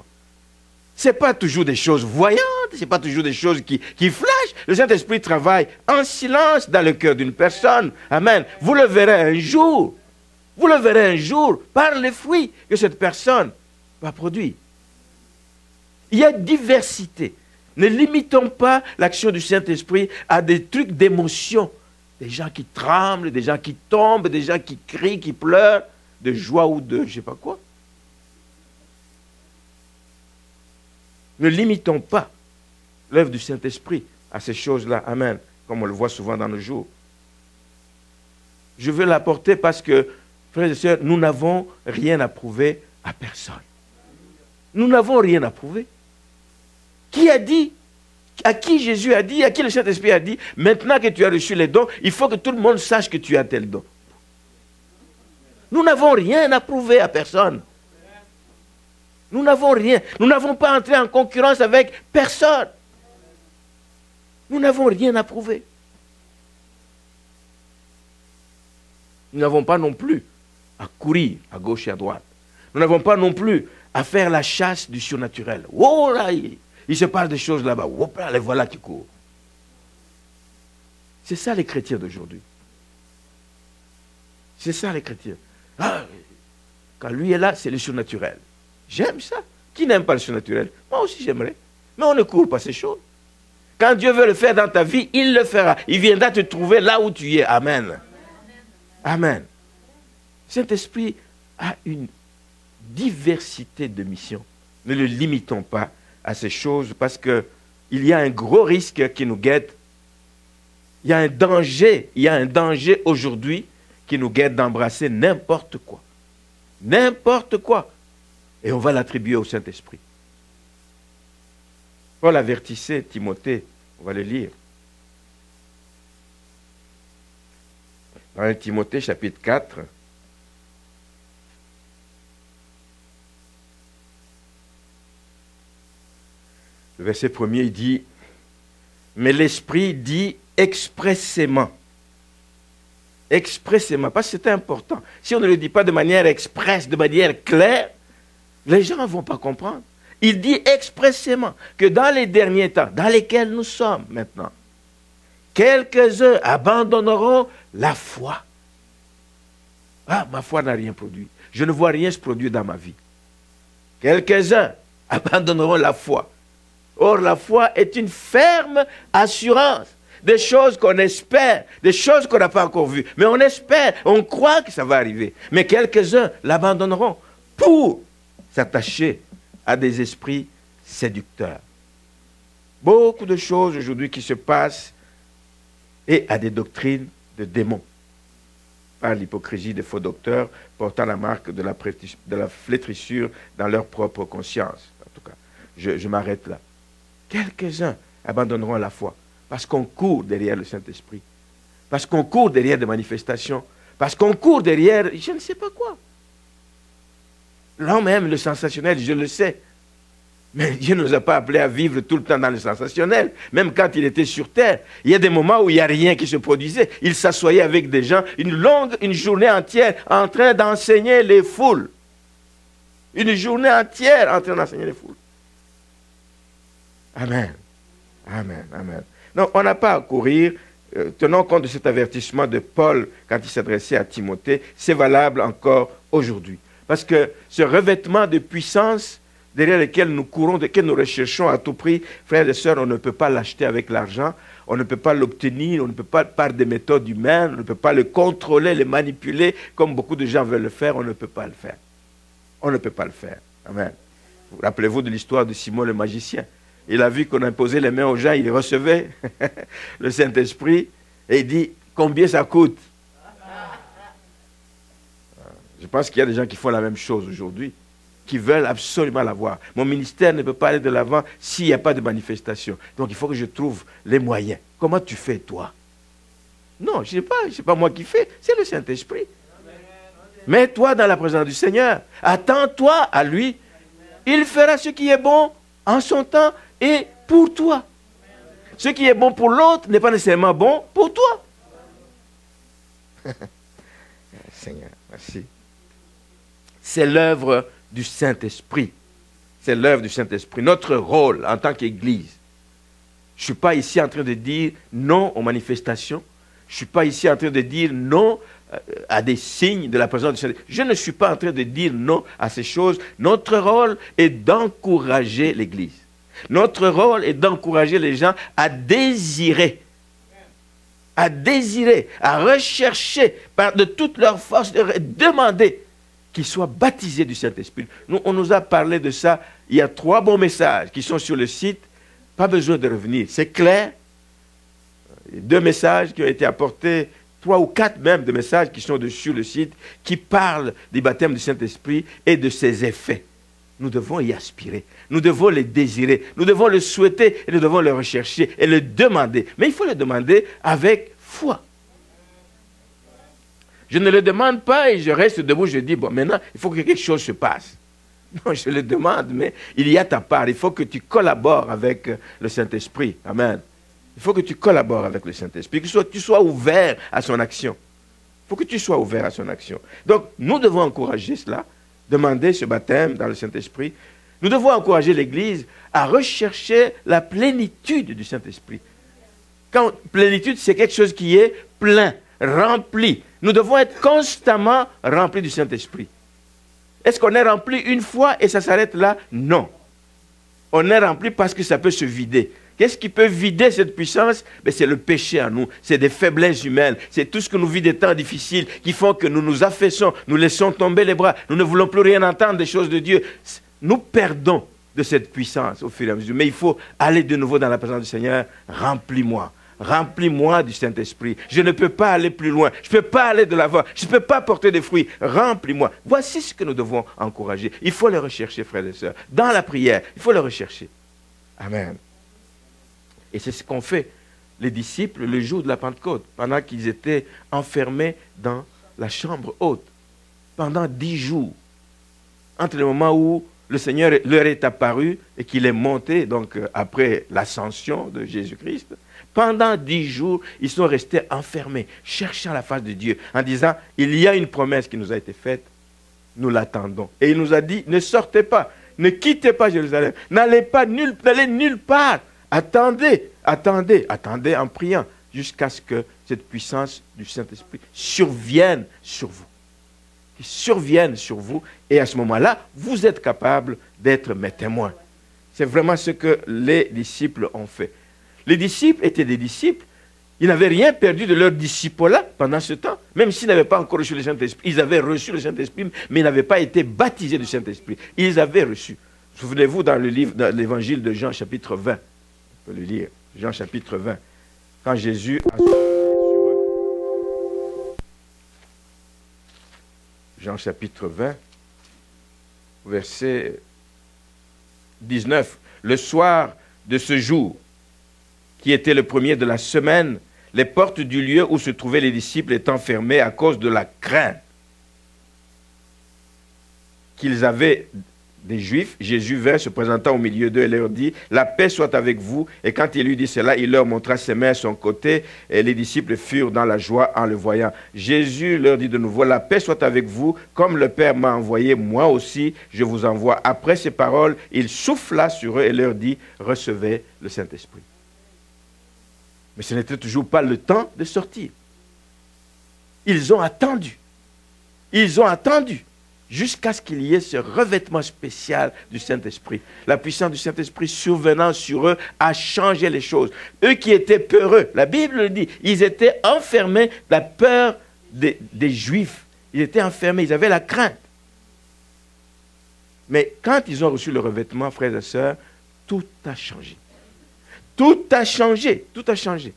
Ce n'est pas toujours des choses voyantes, ce n'est pas toujours des choses qui flashent. Le Saint-Esprit travaille en silence dans le cœur d'une personne. Amen. Vous le verrez un jour. Vous le verrez un jour par les fruits que cette personne va produire. Il y a diversité. Ne limitons pas l'action du Saint-Esprit à des trucs d'émotion. Des gens qui tremblent, des gens qui tombent, des gens qui crient, qui pleurent, de joie ou de je ne sais pas quoi. Ne limitons pas l'œuvre du Saint-Esprit à ces choses-là. Amen. Comme on le voit souvent dans nos jours. Je veux l'apporter parce que, frères et sœurs, nous n'avons rien à prouver à personne. Nous n'avons rien à prouver. Qui a dit? À qui Jésus a dit? À qui le Saint-Esprit a dit? Maintenant que tu as reçu les dons, il faut que tout le monde sache que tu as tel don. Nous n'avons rien à prouver à personne. Nous n'avons rien. Nous n'avons pas entré en concurrence avec personne. Nous n'avons rien à prouver. Nous n'avons pas non plus à courir à gauche et à droite. Nous n'avons pas non plus à faire la chasse du surnaturel. Oh là, il se passe des choses là-bas. Oh là, les voilà qui courent. C'est ça les chrétiens d'aujourd'hui. C'est ça les chrétiens. Ah, quand lui est là, c'est le surnaturel. J'aime ça. Qui n'aime pas le surnaturel? Moi aussi j'aimerais. Mais on ne court pas ces choses. Quand Dieu veut le faire dans ta vie, il le fera. Il viendra te trouver là où tu es. Amen. Amen. Saint-Esprit a une diversité de missions. Ne le limitons pas à ces choses parce qu'il y a un gros risque qui nous guette. Il y a un danger aujourd'hui qui nous guette d'embrasser n'importe quoi. N'importe quoi. Et on va l'attribuer au Saint-Esprit. Paul avertissait Timothée, on va le lire. Dans 1 Timothée chapitre 4, le verset 1er, il dit, mais l'Esprit dit expressément. Expressément, parce que c'est important. Si on ne le dit pas de manière expresse, de manière claire, les gens ne vont pas comprendre. Il dit expressément que dans les derniers temps, dans lesquels nous sommes maintenant, quelques-uns abandonneront la foi. Ah, ma foi n'a rien produit. Je ne vois rien se produire dans ma vie. Quelques-uns abandonneront la foi. Or, la foi est une ferme assurance des choses qu'on espère, des choses qu'on n'a pas encore vues. Mais on espère, on croit que ça va arriver. Mais quelques-uns l'abandonneront pour s'attacher à des esprits séducteurs. Beaucoup de choses aujourd'hui qui se passent et à des doctrines de démons. par l'hypocrisie des faux docteurs portant la marque de la flétrissure dans leur propre conscience. En tout cas, je m'arrête là. Quelques-uns abandonneront la foi parce qu'on court derrière le Saint-Esprit, parce qu'on court derrière des manifestations, parce qu'on court derrière je ne sais pas quoi. L'homme aime le sensationnel, je le sais. Mais Dieu ne nous a pas appelés à vivre tout le temps dans le sensationnel. Même quand il était sur terre, il y a des moments où il n'y a rien qui se produisait. Il s'assoyait avec des gens une journée entière en train d'enseigner les foules. Une journée entière en train d'enseigner les foules. Amen. Amen. Amen. Donc, on n'a pas à courir. Tenons compte de cet avertissement de Paul quand il s'adressait à Timothée. C'est valable encore aujourd'hui. Parce que ce revêtement de puissance derrière lequel nous courons, lequel nous recherchons à tout prix, frères et sœurs, on ne peut pas l'acheter avec l'argent, on ne peut pas l'obtenir, on ne peut pas par des méthodes humaines, on ne peut pas le contrôler, le manipuler, comme beaucoup de gens veulent le faire, on ne peut pas le faire. On ne peut pas le faire. Amen. Rappelez-vous de l'histoire de Simon le magicien. Il a vu qu'on imposait les mains aux gens, il recevait le Saint-Esprit, et il dit, combien ça coûte? Je pense qu'il y a des gens qui font la même chose aujourd'hui, qui veulent absolument l'avoir. Mon ministère ne peut pas aller de l'avant s'il n'y a pas de manifestation. Donc il faut que je trouve les moyens. Comment tu fais, toi? Non, je ne sais pas moi qui fais, c'est le Saint-Esprit. Mets-toi dans la présence du Seigneur. Attends-toi à lui. Il fera ce qui est bon en son temps et pour toi. Ce qui est bon pour l'autre n'est pas nécessairement bon pour toi. Seigneur, merci. C'est l'œuvre du Saint-Esprit. C'est l'œuvre du Saint-Esprit. Notre rôle en tant qu'Église. Je ne suis pas ici en train de dire non aux manifestations. Je ne suis pas ici en train de dire non à des signes de la présence du Saint-Esprit. Je ne suis pas en train de dire non à ces choses. Notre rôle est d'encourager l'Église. Notre rôle est d'encourager les gens à désirer, à rechercher de toute leur force, de demander qu'ils soient baptisés du Saint-Esprit. On nous a parlé de ça. Il y a 3 bons messages qui sont sur le site. Pas besoin de revenir. C'est clair. 2 messages qui ont été apportés, 3 ou 4 même de messages qui sont sur le site, qui parlent du baptême du Saint-Esprit et de ses effets. Nous devons y aspirer. Nous devons les désirer. Nous devons le souhaiter et nous devons le rechercher et le demander. Mais il faut le demander avec foi. Je ne le demande pas et je reste debout, je dis, bon, maintenant, il faut que quelque chose se passe. Non, je le demande, mais il y a ta part. Il faut que tu collabores avec le Saint-Esprit. Amen. Il faut que tu collabores avec le Saint-Esprit, que tu sois ouvert à son action. Il faut que tu sois ouvert à son action. Donc, nous devons encourager cela, demander ce baptême dans le Saint-Esprit. Nous devons encourager l'Église à rechercher la plénitude du Saint-Esprit. Quand plénitude, c'est quelque chose qui est plein, rempli. Nous devons être constamment remplis du Saint-Esprit. Est-ce qu'on est rempli une fois et ça s'arrête là? Non. On est rempli parce que ça peut se vider. Qu'est-ce qui peut vider cette puissance? C'est le péché en nous, c'est des faiblesses humaines, c'est tout ce que nous vivons des temps difficiles qui font que nous nous affaissons, nous laissons tomber les bras, nous ne voulons plus rien entendre des choses de Dieu. Nous perdons de cette puissance au fur et à mesure. Mais il faut aller de nouveau dans la présence du Seigneur. Remplis-moi. Remplis-moi du Saint-Esprit. Je ne peux pas aller plus loin. Je ne peux pas aller de l'avant. Je ne peux pas porter des fruits. Remplis-moi. Voici ce que nous devons encourager. Il faut le rechercher, frères et sœurs. Dans la prière, il faut le rechercher. Amen. Et c'est ce qu'ont fait les disciples le jour de la Pentecôte, pendant qu'ils étaient enfermés dans la chambre haute, pendant 10 jours. Entre le moment où le Seigneur leur est apparu et qu'il est monté, donc après l'ascension de Jésus-Christ, pendant 10 jours, ils sont restés enfermés, cherchant la face de Dieu, en disant, il y a une promesse qui nous a été faite, nous l'attendons. Et il nous a dit, ne sortez pas, ne quittez pas Jérusalem, n'allez nulle part, attendez en priant, jusqu'à ce que cette puissance du Saint-Esprit survienne sur vous. Qui survienne sur vous, et à ce moment-là, vous êtes capable d'être mes témoins. C'est vraiment ce que les disciples ont fait. Les disciples étaient des disciples, ils n'avaient rien perdu de leur disciple-là pendant ce temps, même s'ils n'avaient pas encore reçu le Saint-Esprit. Ils avaient reçu le Saint-Esprit, mais ils n'avaient pas été baptisés du Saint-Esprit. Ils avaient reçu. Souvenez-vous dans le livre, dans l'évangile de Jean chapitre 20, on peut le lire, Jean chapitre 20, quand Jésus a Jean chapitre 20, verset 19. Le soir de ce jour, qui était le premier de la semaine, les portes du lieu où se trouvaient les disciples étant fermées à cause de la crainte qu'ils avaient des Juifs, Jésus vint, se présentant au milieu d'eux et leur dit, « La paix soit avec vous. » Et quand il lui dit cela, il leur montra ses mains à son côté, et les disciples furent dans la joie en le voyant. Jésus leur dit de nouveau, « La paix soit avec vous. Comme le Père m'a envoyé, moi aussi, je vous envoie. » Après ces paroles, il souffla sur eux et leur dit, « Recevez le Saint-Esprit. » Mais ce n'était toujours pas le temps de sortir. Ils ont attendu. Ils ont attendu jusqu'à ce qu'il y ait ce revêtement spécial du Saint-Esprit. La puissance du Saint-Esprit survenant sur eux a changé les choses. Eux qui étaient peureux, la Bible le dit, ils étaient enfermés, la peur des Juifs. Ils étaient enfermés, ils avaient la crainte. Mais quand ils ont reçu le revêtement, frères et sœurs, tout a changé. Tout a changé, tout a changé.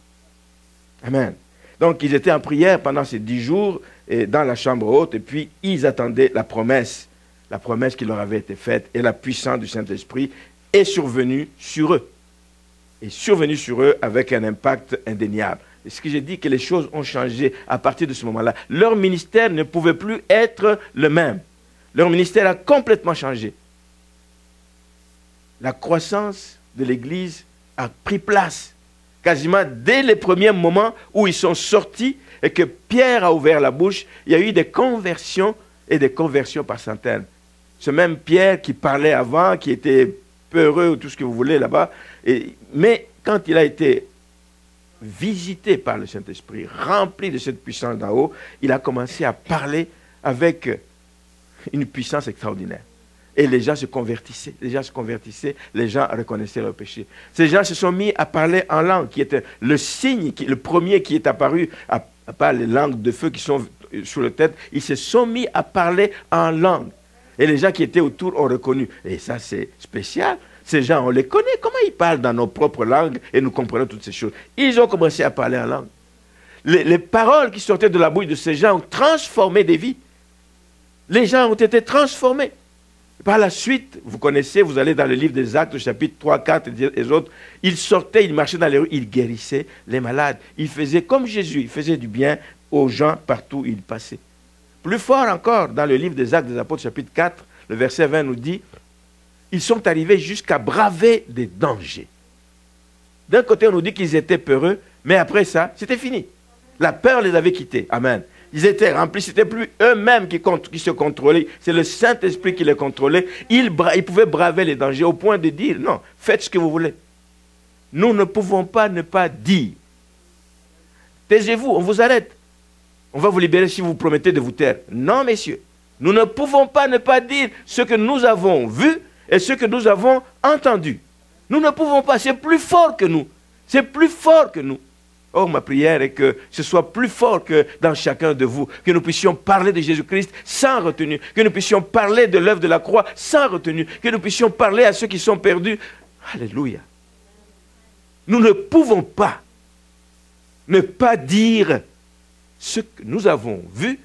Amen. Donc, ils étaient en prière pendant ces 10 jours dans la chambre haute, et puis ils attendaient la promesse qui leur avait été faite, et la puissance du Saint-Esprit est survenue sur eux. Est survenue sur eux avec un impact indéniable. Et ce que j'ai dit, que les choses ont changé à partir de ce moment-là. Leur ministère ne pouvait plus être le même. Leur ministère a complètement changé. La croissance de l'Église a pris place. Quasiment dès les premiers moments où ils sont sortis et que Pierre a ouvert la bouche, il y a eu des conversions et des conversions par centaines. Ce même Pierre qui parlait avant, qui était peureux ou tout ce que vous voulez là-bas, mais quand il a été visité par le Saint-Esprit, rempli de cette puissance d'en haut, il a commencé à parler avec une puissance extraordinaire. Et les gens se convertissaient, les gens reconnaissaient leurs péchés. Ces gens se sont mis à parler en langue, qui était le signe, le premier qui est apparu, à part les langues de feu qui sont sur la tête, ils se sont mis à parler en langue. Et les gens qui étaient autour ont reconnu. Et ça, c'est spécial. Ces gens, on les connaît. Comment ils parlent dans nos propres langues et nous comprenons toutes ces choses? Ils ont commencé à parler en langue. Les paroles qui sortaient de la bouche de ces gens ont transformé des vies. Les gens ont été transformés. Par la suite, vous connaissez, vous allez dans le livre des Actes, chapitre 3, 4 et les autres, ils sortaient, ils marchaient dans les rues, ils guérissaient les malades. Ils faisaient comme Jésus, ils faisaient du bien aux gens partout où ils passaient. Plus fort encore, dans le livre des Actes des Apôtres, chapitre 4, le verset 20 nous dit, ils sont arrivés jusqu'à braver des dangers. D'un côté, on nous dit qu'ils étaient peureux, mais après ça, c'était fini. La peur les avait quittés. Amen. Ils étaient remplis, ce n'était plus eux-mêmes qui se contrôlaient, c'est le Saint-Esprit qui les contrôlait. Ils pouvaient braver les dangers au point de dire, non, faites ce que vous voulez. Nous ne pouvons pas ne pas dire. Taisez-vous, on vous arrête. On va vous libérer si vous promettez de vous taire. Non, messieurs, nous ne pouvons pas ne pas dire ce que nous avons vu et ce que nous avons entendu. Nous ne pouvons pas, c'est plus fort que nous. C'est plus fort que nous. Oh, ma prière est que ce soit plus fort que dans chacun de vous, que nous puissions parler de Jésus-Christ sans retenue, que nous puissions parler de l'œuvre de la croix sans retenue, que nous puissions parler à ceux qui sont perdus. Alléluia. Nous ne pouvons pas ne pas dire ce que nous avons vu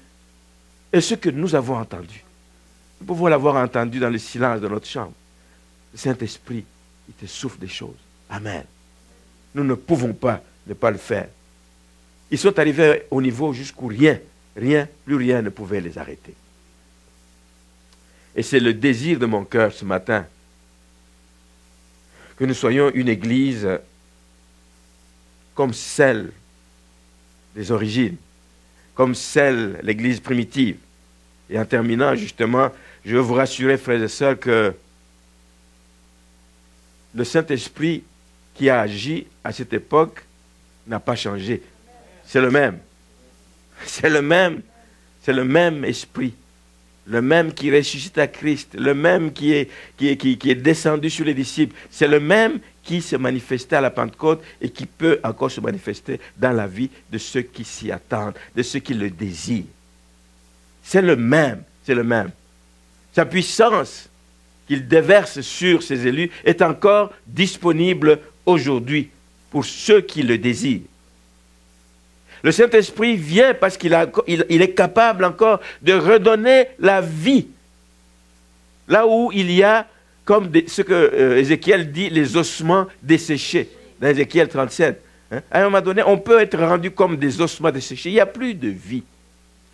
et ce que nous avons entendu. Nous pouvons l'avoir entendu dans le silence de notre chambre. Le Saint-Esprit, il te souffle des choses. Amen. Nous ne pouvons pas ne pas le faire. Ils sont arrivés au niveau jusqu'où rien, plus rien ne pouvait les arrêter. Et c'est le désir de mon cœur ce matin que nous soyons une église comme celle des origines, comme celle, l'église primitive. Et en terminant, justement, je veux vous rassurer, frères et sœurs, que le Saint-Esprit qui a agi à cette époque n'a pas changé. C'est le même. C'est le même. C'est le même esprit. Le même qui ressuscite à Christ. Le même qui est descendu sur les disciples. C'est le même qui se manifestait à la Pentecôte et qui peut encore se manifester dans la vie de ceux qui s'y attendent, de ceux qui le désirent. C'est le même. C'est le même. Sa puissance qu'il déverse sur ses élus est encore disponible aujourd'hui pour ceux qui le désirent. Le Saint-Esprit vient parce qu'il est capable encore de redonner la vie. Là où il y a, comme ce que Ézéchiel dit, les ossements desséchés, dans Ézéchiel 37. Hein? À un moment donné, on peut être rendu comme des ossements desséchés. Il n'y a plus de vie.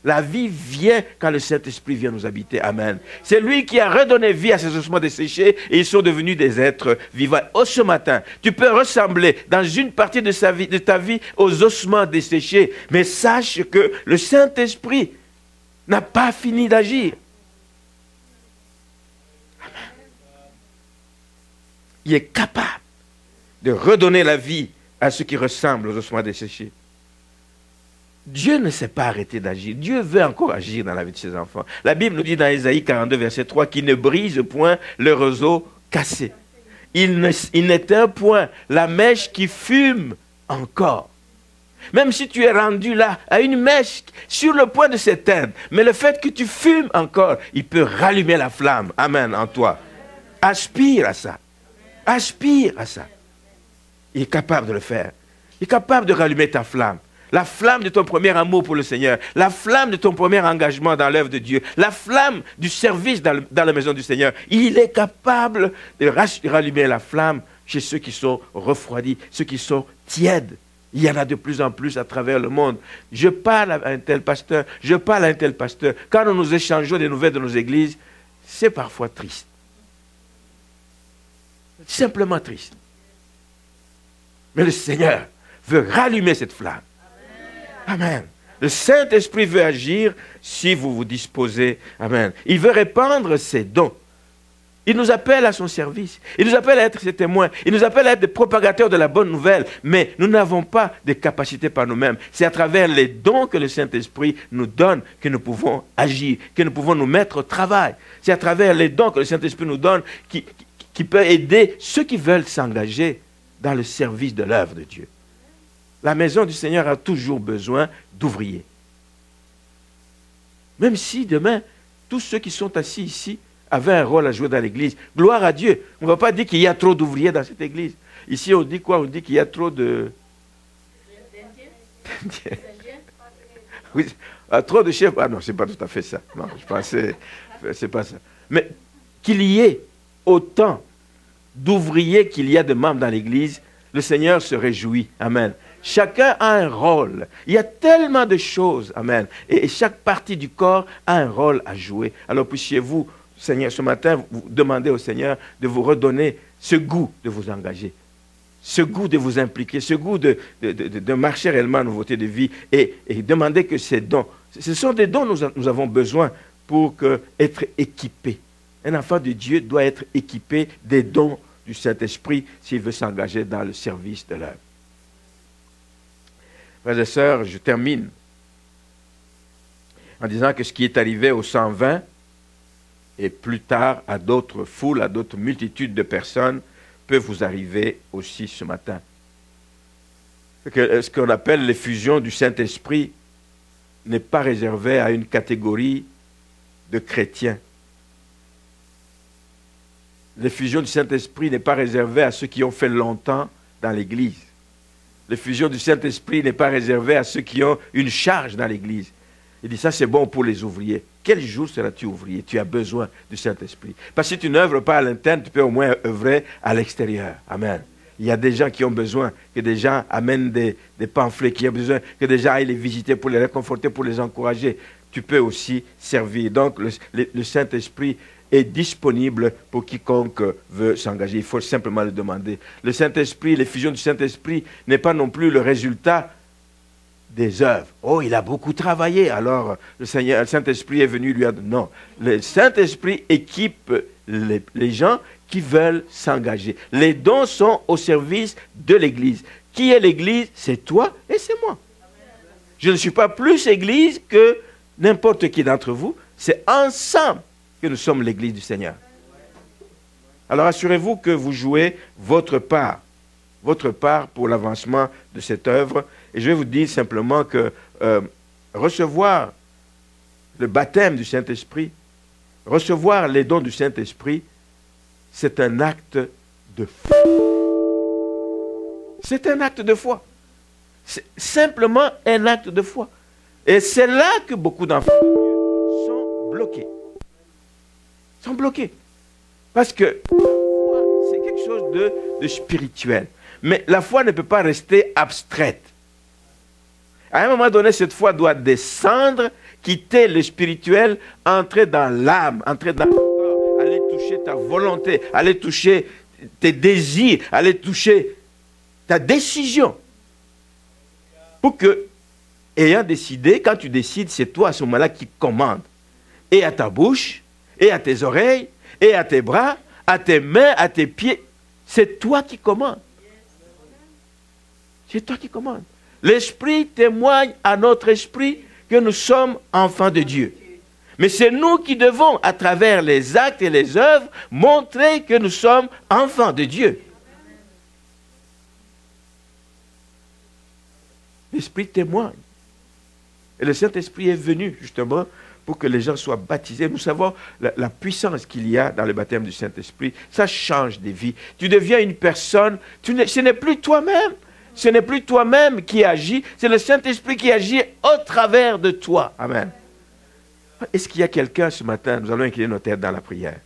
La vie vient quand le Saint-Esprit vient nous habiter. Amen. C'est lui qui a redonné vie à ces ossements desséchés et ils sont devenus des êtres vivants. Oh, ce matin, tu peux ressembler dans une partie de ta vie aux ossements desséchés, mais sache que le Saint-Esprit n'a pas fini d'agir. Amen. Il est capable de redonner la vie à ceux qui ressemblent aux ossements desséchés. Dieu ne s'est pas arrêté d'agir. Dieu veut encore agir dans la vie de ses enfants. La Bible nous dit dans Ésaïe 42, verset 3, qu'il ne brise point le roseau cassé. Il n'éteint point la mèche qui fume encore. Même si tu es rendu là, à une mèche sur le point de s'éteindre, mais le fait que tu fumes encore, il peut rallumer la flamme. Amen, en toi. Aspire à ça. Aspire à ça. Il est capable de le faire. Il est capable de rallumer ta flamme. La flamme de ton premier amour pour le Seigneur, la flamme de ton premier engagement dans l'œuvre de Dieu, la flamme du service dans la maison du Seigneur. Il est capable de rallumer la flamme chez ceux qui sont refroidis, ceux qui sont tièdes. Il y en a de plus en plus à travers le monde. Je parle à un tel pasteur, je parle à un tel pasteur. Quand nous échangeons des nouvelles de nos églises, c'est parfois triste. Simplement triste. Mais le Seigneur veut rallumer cette flamme. Amen. Le Saint-Esprit veut agir si vous vous disposez. Amen. Il veut répandre ses dons. Il nous appelle à son service. Il nous appelle à être ses témoins. Il nous appelle à être des propagateurs de la bonne nouvelle. Mais nous n'avons pas de capacité par nous-mêmes. C'est à travers les dons que le Saint-Esprit nous donne que nous pouvons agir, que nous pouvons nous mettre au travail. C'est à travers les dons que le Saint-Esprit nous donne qui peut aider ceux qui veulent s'engager dans le service de l'œuvre de Dieu. La maison du Seigneur a toujours besoin d'ouvriers. Même si demain, tous ceux qui sont assis ici avaient un rôle à jouer dans l'église. Gloire à Dieu. On ne va pas dire qu'il y a trop d'ouvriers dans cette église. Ici, on dit quoi? On dit qu'il y a trop de... Oui, trop de chefs. Ah non, ce n'est pas tout à fait ça. Non, je pensais... C'est pas ça. Mais qu'il y ait autant d'ouvriers qu'il y a de membres dans l'église, le Seigneur se réjouit. Amen. Chacun a un rôle. Il y a tellement de choses. Amen. Et chaque partie du corps a un rôle à jouer. Alors puissiez-vous, Seigneur, ce matin, vous demander au Seigneur de vous redonner ce goût de vous engager, ce goût de vous impliquer, ce goût de marcher réellement en nouveauté de vie et demander que ces dons, ce sont des dons dont nous avons besoin pour être équipés. Un enfant de Dieu doit être équipé des dons du Saint-Esprit s'il veut s'engager dans le service de l'œuvre. Frères et sœurs, je termine en disant que ce qui est arrivé aux 120 et plus tard à d'autres foules, à d'autres multitudes de personnes, peut vous arriver aussi ce matin. Ce qu'on appelle l'effusion du Saint-Esprit n'est pas réservé à une catégorie de chrétiens. L'effusion du Saint-Esprit n'est pas réservée à ceux qui ont fait longtemps dans l'Église. L'effusion du Saint-Esprit n'est pas réservée à ceux qui ont une charge dans l'Église. Il dit ça, c'est bon pour les ouvriers. Quel jour seras-tu ouvrier? Tu as besoin du Saint-Esprit. Parce que si tu n'œuvres pas à l'interne, tu peux au moins œuvrer à l'extérieur. Amen. Il y a des gens qui ont besoin que des gens amènent des pamphlets, qui ont besoin que des gens aillent les visiter pour les réconforter, pour les encourager. Tu peux aussi servir. Donc, le Saint-Esprit est disponible pour quiconque veut s'engager. Il faut simplement le demander. Le Saint-Esprit, l'effusion du Saint-Esprit n'est pas non plus le résultat des œuvres. Oh, il a beaucoup travaillé, alors le Saint-Esprit est venu lui a dit non. Le Saint-Esprit équipe les gens qui veulent s'engager. Les dons sont au service de l'Église. Qui est l'Église? C'est toi et c'est moi. Je ne suis pas plus Église que n'importe qui d'entre vous. C'est ensemble que nous sommes l'Église du Seigneur. Alors assurez-vous que vous jouez votre part pour l'avancement de cette œuvre. Et je vais vous dire simplement que recevoir le baptême du Saint-Esprit, recevoir les dons du Saint-Esprit, c'est un acte de foi. C'est un acte de foi. C'est simplement un acte de foi. Et c'est là que beaucoup d'enfants sont bloqués. Sont bloqués. Parce que la foi, c'est quelque chose de spirituel. Mais la foi ne peut pas rester abstraite. À un moment donné, cette foi doit descendre, quitter le spirituel, entrer dans l'âme, entrer dans le corps, aller toucher ta volonté, aller toucher tes désirs, aller toucher ta décision. Pour que, ayant décidé, quand tu décides, c'est toi à ce moment-là qui commande. Et à ta bouche, et à tes oreilles, et à tes bras, à tes mains, à tes pieds. C'est toi qui commandes. C'est toi qui commandes. L'Esprit témoigne à notre esprit que nous sommes enfants de Dieu. Mais c'est nous qui devons, à travers les actes et les œuvres, montrer que nous sommes enfants de Dieu. L'Esprit témoigne. Et le Saint-Esprit est venu, justement, pour que les gens soient baptisés. Nous savons la puissance qu'il y a dans le baptême du Saint-Esprit. Ça change des vies. Tu deviens une personne, ce n'est plus toi-même. Ce n'est plus toi-même qui agis, c'est le Saint-Esprit qui agit au travers de toi. Amen. Est-ce qu'il y a quelqu'un ce matin, nous allons incliner nos têtes dans la prière.